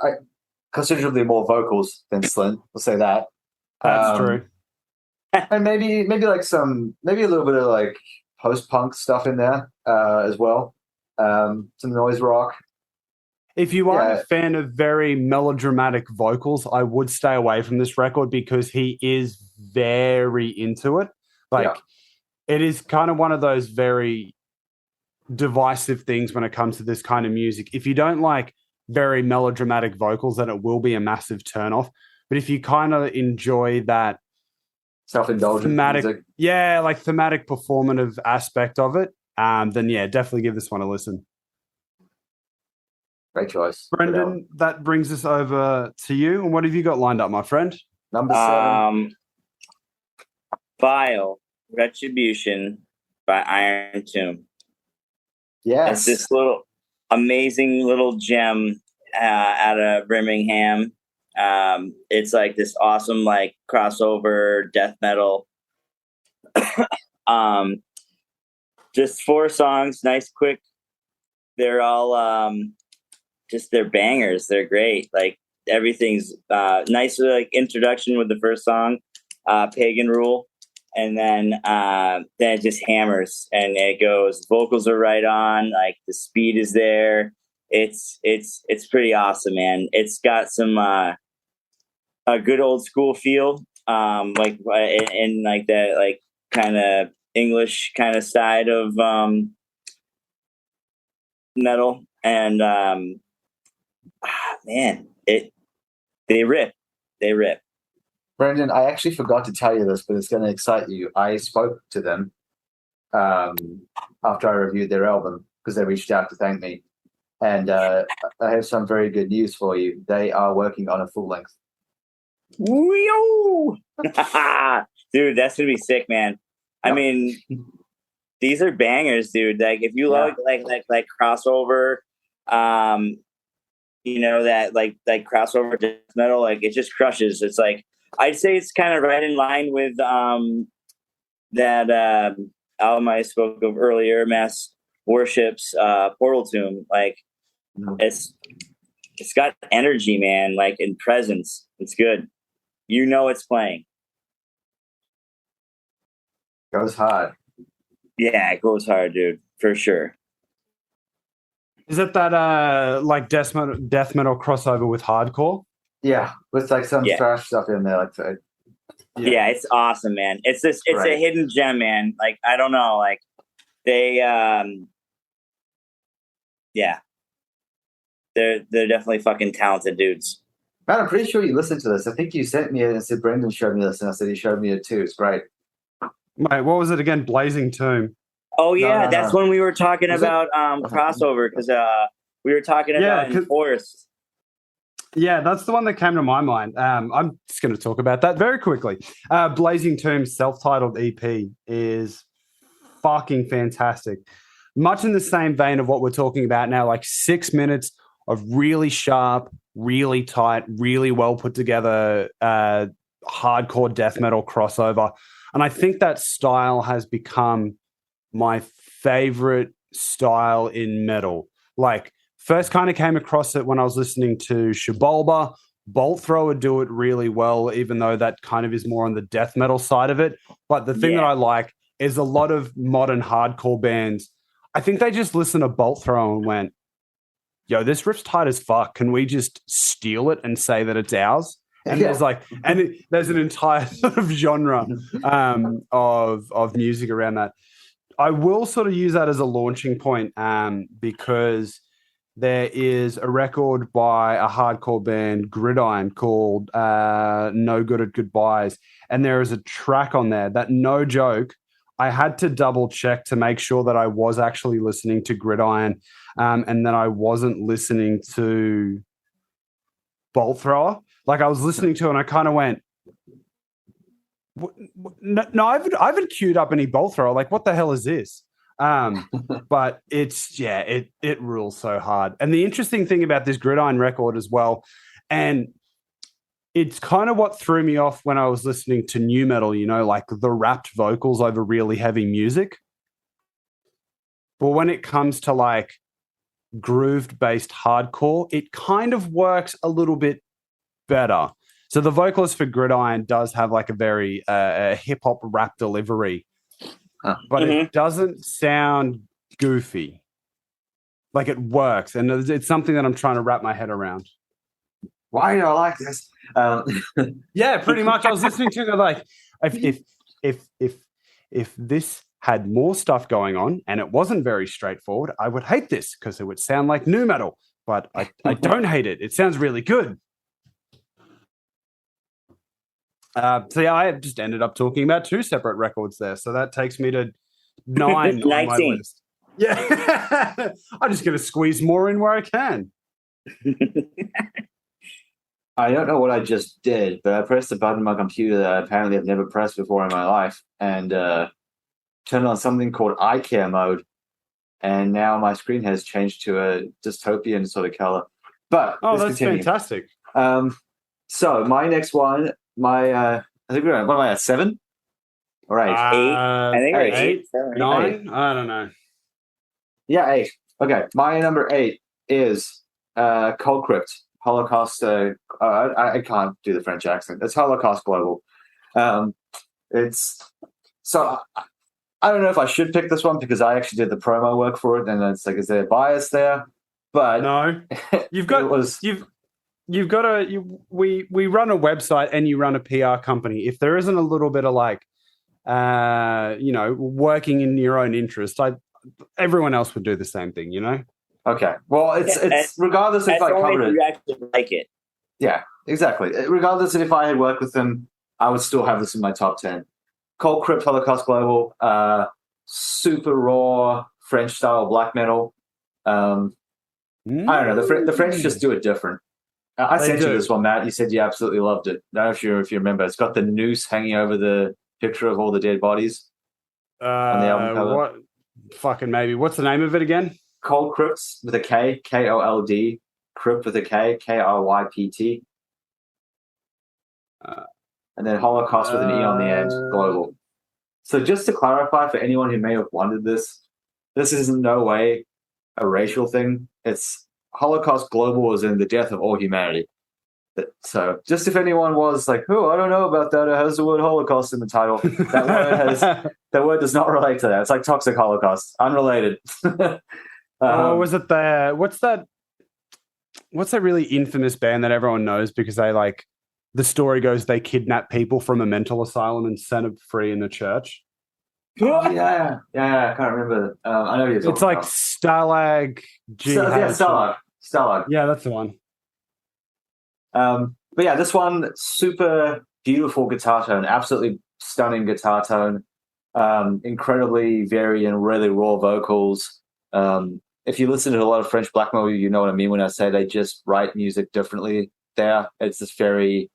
considerably more vocals than Slint. We'll say that. That's true. And maybe maybe a little bit of like post-punk stuff in there as well. Some noise rock. If you aren't Yeah. a fan of very melodramatic vocals, I would stay away from this record because he is very into it. Like, it is kind of one of those very divisive things when it comes to this kind of music. If you don't like very melodramatic vocals, then it will be a massive turnoff. But if you kind of enjoy that Self-indulgent thematic, music. like thematic performative aspect of it, then yeah, definitely give this one a listen. Great choice. Brendan, that brings us over to you. And what have you got lined up, my friend? Number 7. Vile Retribution by Iron Tomb. Yes. It's this little amazing little gem out of Birmingham. It's like this awesome like crossover death metal. Just 4 songs, nice, quick. They're all they're bangers. They're great. Like everything's nice. Like introduction with the first song, Pagan Rule, and then it just hammers and it goes. Vocals are right on. Like the speed is there. It's pretty awesome, man. It's got some a good old school feel, like in like that like kind of English kind of side of metal, and man, they rip. Brendan, I actually forgot to tell you this, but it's going to excite you. I spoke to them after I reviewed their album because they reached out to thank me. And I have some very good news for you. They are working on a full length. Woo! Dude, that's gonna be sick, man. I mean, these are bangers, dude. Like if you like crossover, you know, that like crossover death metal, like it just crushes. It's like I'd say it's kind of right in line with that album I spoke of earlier, Mass Worship's Portal Tomb. Like it's got energy, man, like in presence. It's good. You know it's playing. Goes hard. Yeah, it goes hard, dude, for sure. Is it that like death metal crossover with hardcore? Yeah, with like some thrash stuff in there. Like yeah, it's awesome, man. It's a hidden gem, man. Like I don't know, like they they're definitely fucking talented dudes. Man, I'm pretty sure you listened to this. I think you sent me it and said Brendan showed me this, and I said he showed me it too. It's great. Wait, what was it again? Blazing Tomb. Oh yeah, that's when we were talking about crossover because we were talking about Enforced. Yeah, that's the one that came to my mind. I'm just going to talk about that very quickly. Blazing Tomb's self-titled EP is fucking fantastic. Much in the same vein of what we're talking about now, like 6 minutes of really sharp, really tight, really well put together hardcore death metal crossover. And I think that style has become my favorite style in metal. Like, first kind of came across it when I was listening to Shibolba. Bolt Thrower do it really well, even though that kind of is more on the death metal side of it. But the thing that I like is a lot of modern hardcore bands, I think they just listened to Bolt Thrower and went, yo, this riff's tight as fuck. Can we just steal it and say that it's ours? And there's there's an entire sort of genre of music around that. I will sort of use that as a launching point because there is a record by a hardcore band, Gridiron, called No Good at Goodbyes. And there is a track on there that, no joke, I had to double check to make sure that I was actually listening to Gridiron and that I wasn't listening to Bolt Thrower. Like I was listening to it and I kind of went, No, I haven't queued up any bolt thrower. Like, what the hell is this? But it rules so hard. And the interesting thing about this Gridiron record as well, and it's kind of what threw me off when I was listening to new metal, like the rapped vocals over really heavy music. But when it comes to like grooved-based hardcore, it kind of works a little bit better. So the vocalist for Gridiron does have like a very hip-hop rap delivery, but it doesn't sound goofy. Like it works, and it's something that I'm trying to wrap my head around. Why do I like this? Yeah, pretty much. I was listening to it like, if this had more stuff going on and it wasn't very straightforward, I would hate this because it would sound like nu metal. But I don't hate it. It sounds really good. So yeah, I just ended up talking about 2 separate records there. So that takes me to 9 on my list. Yeah, I'm just going to squeeze more in where I can. I don't know what I just did, but I pressed a button on my computer that apparently I've never pressed before in my life, and turned on something called eye care mode, and now my screen has changed to a dystopian sort of color. But that's fantastic. So my next one, I think what am I at, 7 or 8? 8. I think we're 8, 9. I don't know. Yeah, 8. Okay, my number 8 is Cold Crypt. Holocaust. I can't do the French accent. It's Holocaust Global. It's so. I don't know if I should pick this one because I actually did the promo work for it, and it's like, is there a bias there? But no, you've got you've got to. We run a website and you run a PR company. If there isn't a little bit of like, working in your own interest, everyone else would do the same thing, Okay. Well, it's regardless if I covered it. You actually like it. Yeah, exactly. Regardless of if I had worked with them, I would still have this in my top 10. Cold Crypt, Holocaust Global, super raw French style black metal. I don't know. The French just do it different. I sent you this one, Matt. You said you absolutely loved it. I don't know if you remember. It's got the noose hanging over the picture of all the dead bodies on the album cover. What? Fucking maybe. What's the name of it again? Cold Crypts with a K, K-O-L-D, Crypt with a K, K-R-Y-P-T. And then Holocaust with an E on the end, Global. So just to clarify for anyone who may have wondered this is in no way a racial thing. It's Holocaust Global as in the death of all humanity. So just if anyone was like, oh, I don't know about that, it has the word Holocaust in the title. That word does not relate to that. It's like Toxic Holocaust, unrelated. Was it what's that really infamous band that everyone knows because they like the story goes they kidnap people from a mental asylum and sent them free in the church? Yeah, I can't remember. I know you're talking It's like about. Stalag. Stalag. Yeah, that's the one. But yeah, this one, super beautiful guitar tone, absolutely stunning guitar tone, incredibly varied and really raw vocals. If you listen to a lot of French black metal, you know what I mean when I say they just write music differently there. It's this very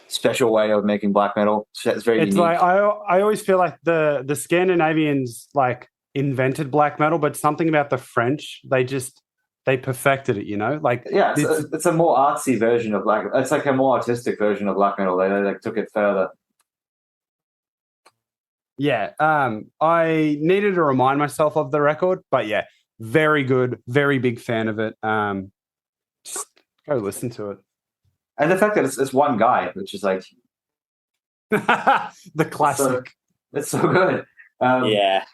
special way of making black metal. It's very unique. Like I always feel like the Scandinavians like invented black metal, but something about the French, they perfected it, Like yeah, it's a more artsy version of black. It's like a more artistic version of black metal. They like took it further. Yeah, I needed to remind myself of the record, but yeah, very good, very big fan of it. Just go listen to it. And the fact that it's one guy, which is like the classic. It's so good. Yeah.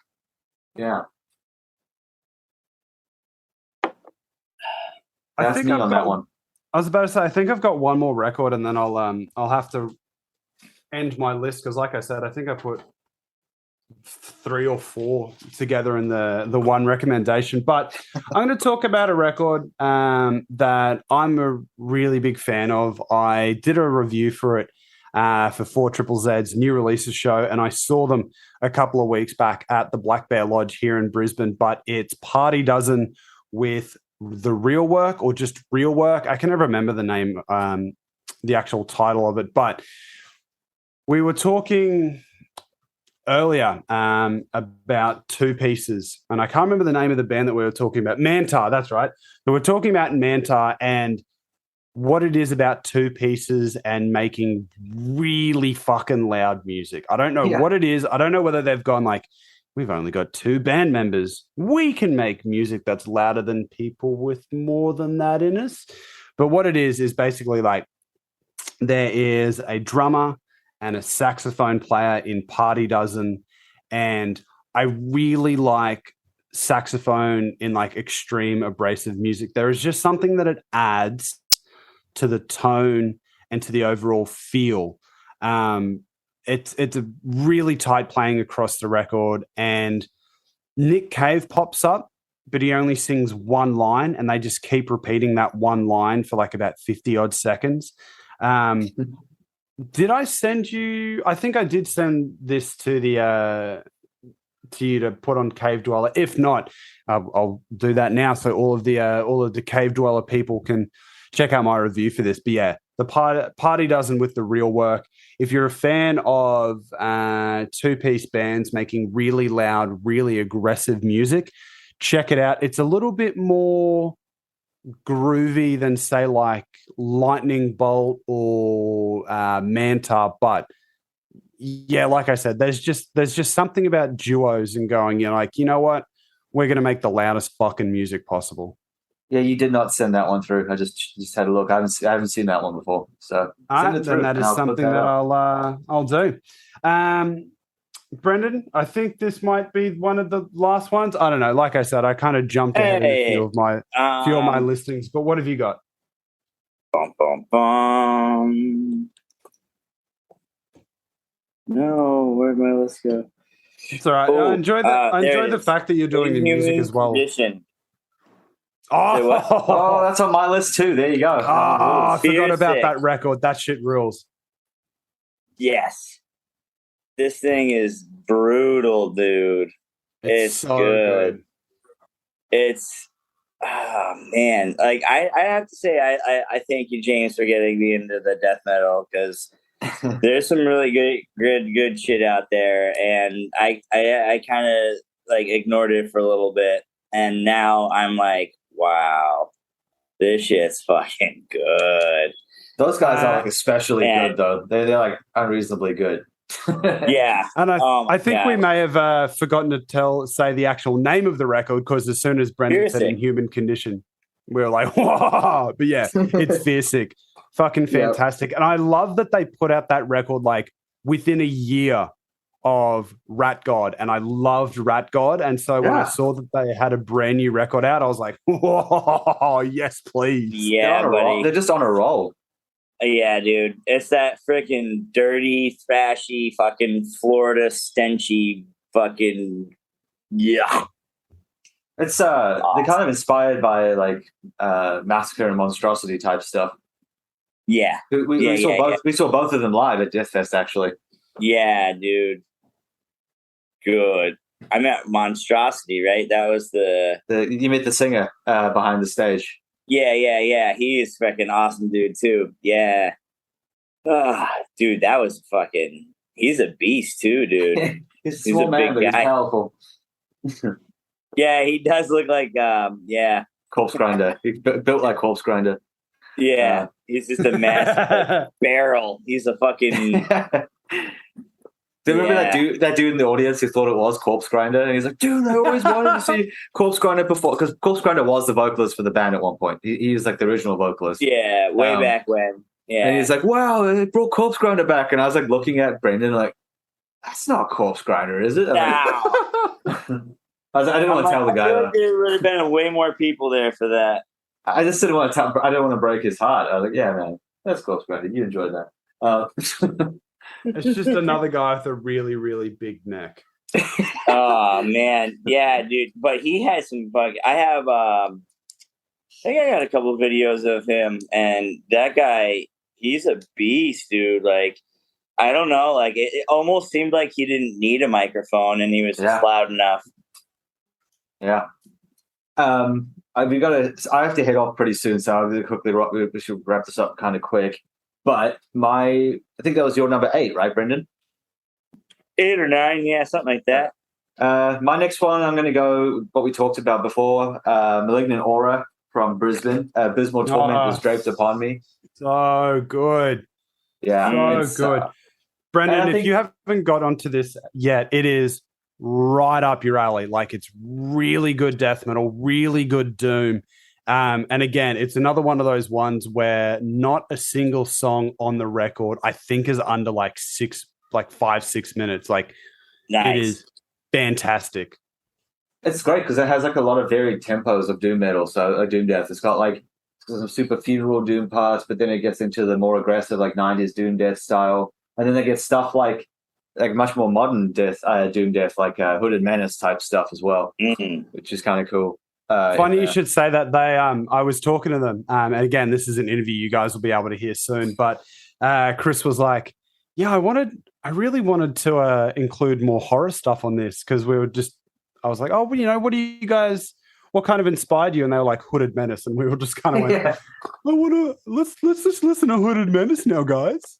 That's me on that one. I was about to say, I think I've got one more record, and then I'll have to end my list because, like I said, I think I put 3 or 4 together in the one recommendation. But I'm going to talk about a record that I'm a really big fan of. I did a review for it for 4ZZZ's new releases show, and I saw them a couple of weeks back at the Black Bear Lodge here in Brisbane. But it's Party Dozen with The Real Work, or just Real Work. I can never remember the name, the actual title of it, but We were talking earlier about two pieces, and I can't remember the name of the band that we were talking about. Mantar, that's right. We were talking about Mantar and what it is about two pieces and making really fucking loud music. I don't know what it is. I don't know whether they've gone like, we've only got two band members. We can make music that's louder than people with more than that in us. But what it is basically like there is a drummer and a saxophone player in Party Dozen, and I really like saxophone in like extreme abrasive music. There is just something that it adds to the tone and to the overall feel. It's a really tight playing across the record, and Nick Cave pops up, but he only sings one line, and they just keep repeating that one line for like about 50 odd seconds. Did I send you? I think I did send this to the to you to put on Cave Dweller. If not, I'll do that now, so all of the Cave Dweller people can check out my review for this. But yeah, the Party Dozen with the real work. If you're a fan of two-piece bands making really loud, really aggressive music, check it out. It's a little bit more groovy than, say, like Lightning Bolt or Mantar, but yeah, like I said, there's just something about duos and going, like, you know what, we're going to make the loudest fucking music possible. Yeah, you did not send that one through. I just had a look. I haven't seen that one before. So send it through, then that is something that I'll do. Brendan, I think this might be one of the last ones. I don't know. Like I said, I kind of jumped ahead in a few of my listings. But what have you got? Bum, bum, bum. No, where'd my list go? It's all right. I enjoy the fact that you're doing the music as well. Condition. Oh, that's on my list too. There you go. I forgot about that record. That shit rules. Yes. This thing is brutal, dude. It's so good. It's, oh man. Like I have to say, I thank you, James, for getting me into the death metal, because there's some really good shit out there, and I kind of like ignored it for a little bit, and now I'm like, wow, this shit's fucking good. Those guys are like especially good though. They're like unreasonably good. Yeah, and I think we may have forgotten to say the actual name of the record, because as soon as Brendan said Inhuman Condition, we were like, whoa. But yeah, it's Fearsick. Fucking fantastic. Yep. And I love that they put out that record like within a year of Rat God, and I loved Rat God. And so when I saw that they had a brand new record out, I was like, whoa, yes, please. Yeah, they're just on a roll. Yeah, dude. It's that freaking dirty, thrashy, fucking Florida, stenchy, fucking It's they're kind of inspired by like Massacre and Monstrosity type stuff. Yeah. We saw both of them live at Death Fest, actually. Yeah, dude. Good. I met Monstrosity, right? That was you met the singer behind the stage. Yeah. He is fucking awesome, dude, too. Yeah. Dude, that was fucking... He's a beast, too, dude. He's a small man, but he's powerful. Yeah, he does look like, Corpse Grinder. He's built like Corpse Grinder. Yeah, he's just a massive barrel. He's a fucking... Do you remember that dude in the audience who thought it was Corpse Grinder? And he's like, dude, I always wanted to see Corpse Grinder perform. Because Corpse Grinder was the vocalist for the band at one point. He was like the original vocalist. Yeah, way back when. Yeah. And he's like, wow, they brought Corpse Grinder back. And I was like looking at Brendan like, that's not Corpse Grinder, is it? No. I didn't want to tell the guy. I feel like there would have been way more people there for that. I just didn't want to tell. I didn't want to break his heart. I was like, yeah, man, that's Corpse Grinder. You enjoyed that. It's just another guy with a really, really big neck. Oh man, yeah, dude. But he has some I think I got a couple of videos of him, and that guy, he's a beast, dude. Like, I don't know, like it almost seemed like he didn't need a microphone, and he was just loud enough. Yeah. I have to head off pretty soon, so I'll quickly we should wrap this up kind of quick. But I think that was your number 8, right, Brendan? 8 or 9, yeah, something like that. My next one, I'm going to go what we talked about before, Malignant Aura from Brisbane. Abysmal Torment was draped upon me. So good. Yeah. So good. Brendan, if you haven't got onto this yet, it is right up your alley. Like, it's really good death metal, really good doom. And again, it's another one of those ones where not a single song on the record, I think, is under like 5-6 minutes. Like, nice. It is fantastic. It's great because it has like a lot of varied tempos of doom metal. So doom death, it's got like some super funeral doom parts, but then it gets into the more aggressive like 90s doom death style, and then they get stuff like much more modern doom death, like Hooded Menace type stuff as well, which is kind of cool. Funny you should say that. They I was talking to them, and again, this is an interview you guys will be able to hear soon, but Chris was like, yeah, I really wanted to include more horror stuff on this, because I was like, oh, well, you know, what kind of inspired you? And they were like, Hooded Menace, and we were just kind of like, let's just listen to Hooded Menace now, guys.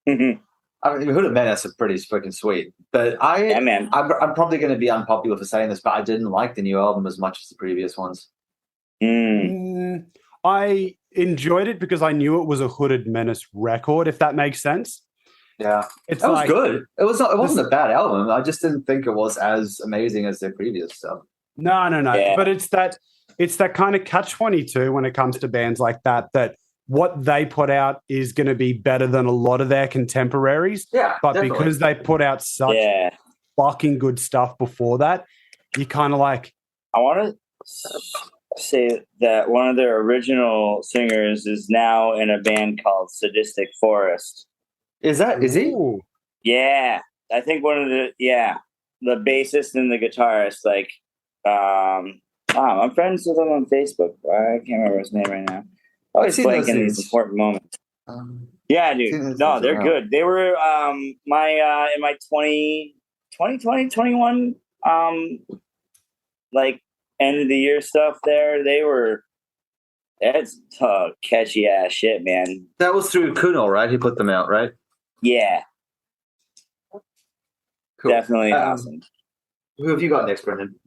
I mean, Hooded Menace is pretty freaking sweet, but I'm probably going to be unpopular for saying this, but I didn't like the new album as much as the previous ones. I enjoyed it because I knew it was a Hooded Menace record, if that makes sense. Yeah, it was good. It wasn't a bad album. I just didn't think it was as amazing as their previous stuff. No. Yeah. But it's that kind of catch-22 when it comes to bands like that what they put out is going to be better than a lot of their contemporaries. Yeah, but definitely. because they put out such fucking good stuff before that, you kind of like... I want to say that one of their original singers is now in a band called Sadistic Forest. Is he? Ooh. Yeah. I think one of the bassist and the guitarist, like, I'm friends with him on Facebook. I can't remember his name right now. Always blanking in these important moments. Yeah, dude. No, they're good. They were in my 2020, 21 like end of the year stuff there. That's catchy ass shit, man. That was through Kuno, right? He put them out, right? Yeah. Cool. Definitely awesome. Who have you got next, Brendan?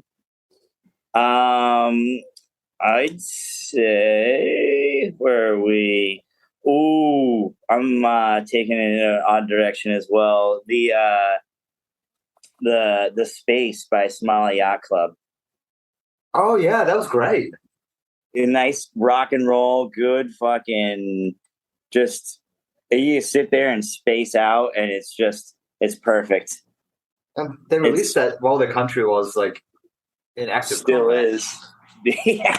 I'd say, where are we? Ooh, I'm taking it in an odd direction as well. The Space by Smiley Yacht Club. Oh yeah, that was great. A nice rock and roll, good fucking, just you sit there and space out, and it's perfect. And they released that while the country was like in active still combat. Is. Yeah.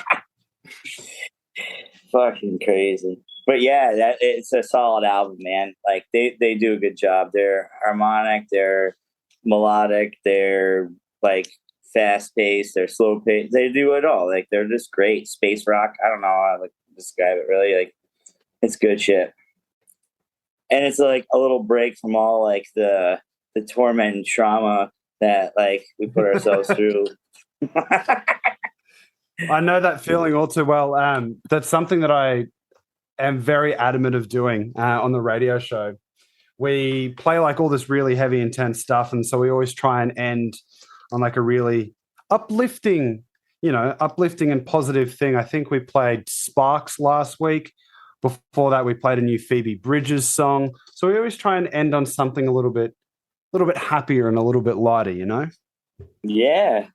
Fucking crazy. But yeah, it's a solid album, man. Like they do a good job. They're harmonic, they're melodic, they're like fast paced, they're slow paced. They do it all. Like they're just great. Space rock. I don't know how to describe it really. Like it's good shit. And it's like a little break from all like the torment and trauma that like we put ourselves through. I know that feeling all too well. That's something that I am very adamant of doing on the radio show. We play like all this really heavy, intense stuff, and so we always try and end on like a really uplifting and positive thing. I think we played Sparks last week. Before that, we played a new Phoebe Bridgers song. So we always try and end on something a little bit happier and a little bit lighter, you know? Yeah.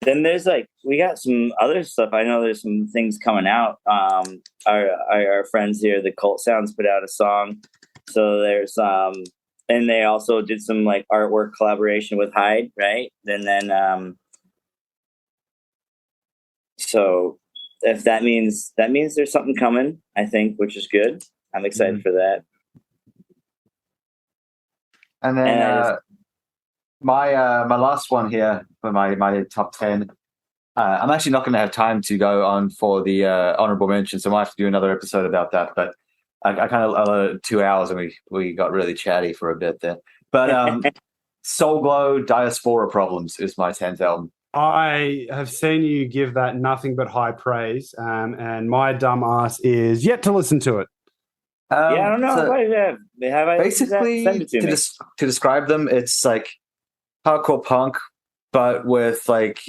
Then there's like, we got some other stuff. I know there's some things coming out. Our friends here, the Cult Sounds, put out a song. So there's, and they also did some like artwork collaboration with Hyde, right? And then, so if that means there's something coming, I think, which is good. I'm excited for that. And then my last one here for my top 10. I'm actually not going to have time to go on for the honorable mention, so I might have to do another episode about that. But I kind of 2 hours, and we got really chatty for a bit there. But Soul Glow Diaspora Problems is my 10th album. I have seen you give that nothing but high praise, and my dumb ass is yet to listen to it. I don't know. So have I basically, send it to me. to describe them, it's like hardcore punk, but with like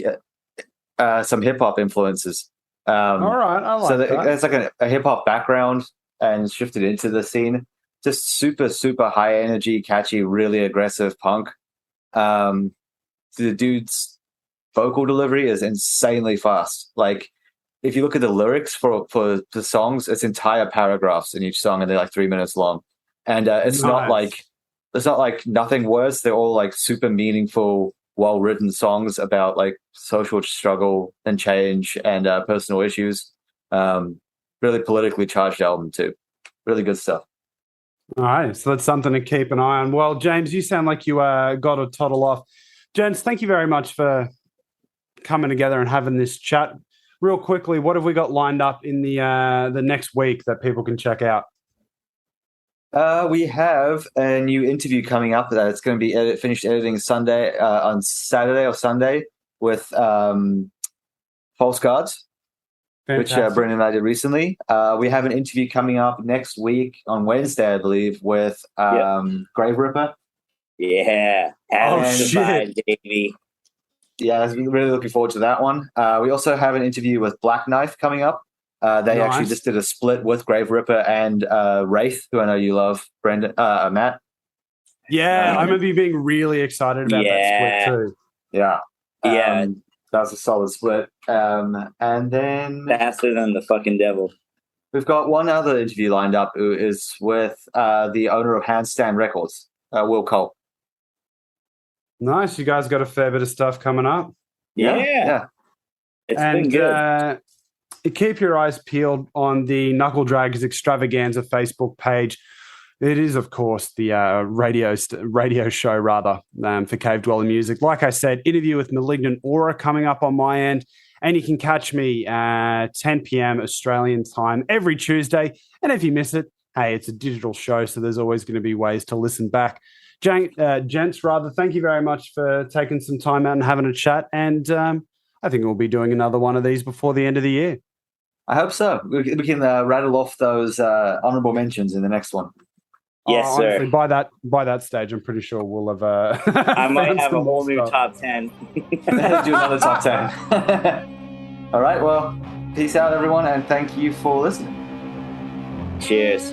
some hip hop influences. All right, I like that. It's like a hip hop background and shifted into the scene. Just super, super high energy, catchy, really aggressive punk. The dude's vocal delivery is insanely fast. Like, if you look at the lyrics for the songs, it's entire paragraphs in each song, and they're like 3 minutes long. And it's not like nothing words. They're all like super meaningful, well-written songs about like social struggle and change and personal issues. Really politically charged album too. Really good stuff. All right, so that's something to keep an eye on. Well, James, you sound like you got to toddle off. Gents, thank you very much for coming together and having this chat. Real quickly, what have we got lined up in the next week that people can check out? We have a new interview coming up that it's going to be finished editing Sunday on Saturday or Sunday with False Gods, which Brendan and I did recently. We have an interview coming up next week on Wednesday, I believe, with Grave Ripper. Yeah. Shit. Baby. Yeah, I'm really looking forward to that one. We also have an interview with Black Knife coming up. They actually just did a split with Grave Ripper and Wraith, who I know you love, Brendan, Matt. Yeah, I remember you being really excited about that split too. Yeah. Yeah. That was a solid split. And then Faster than the fucking devil. we've got one other interview lined up, who is with the owner of Handstand Records, Will Cole. Nice. You guys got a fair bit of stuff coming up. Yeah. It's been good. Keep your eyes peeled on the Knuckle Draggers Extravaganza Facebook page. It is, of course, the radio show, for Cave Dweller Music. Like I said, interview with Malignant Aura coming up on my end. And you can catch me at 10 p.m. Australian time every Tuesday. And if you miss it, hey, it's a digital show, so there's always going to be ways to listen back. Gents, thank you very much for taking some time out and having a chat. And I think we'll be doing another one of these before the end of the year. I hope so. We can rattle off those honorable mentions in the next one. Yes, sir. Honestly, by that stage, I'm pretty sure we'll have. I might have a whole new top 10. Do another top 10. All right. Well, peace out, everyone, and thank you for listening. Cheers.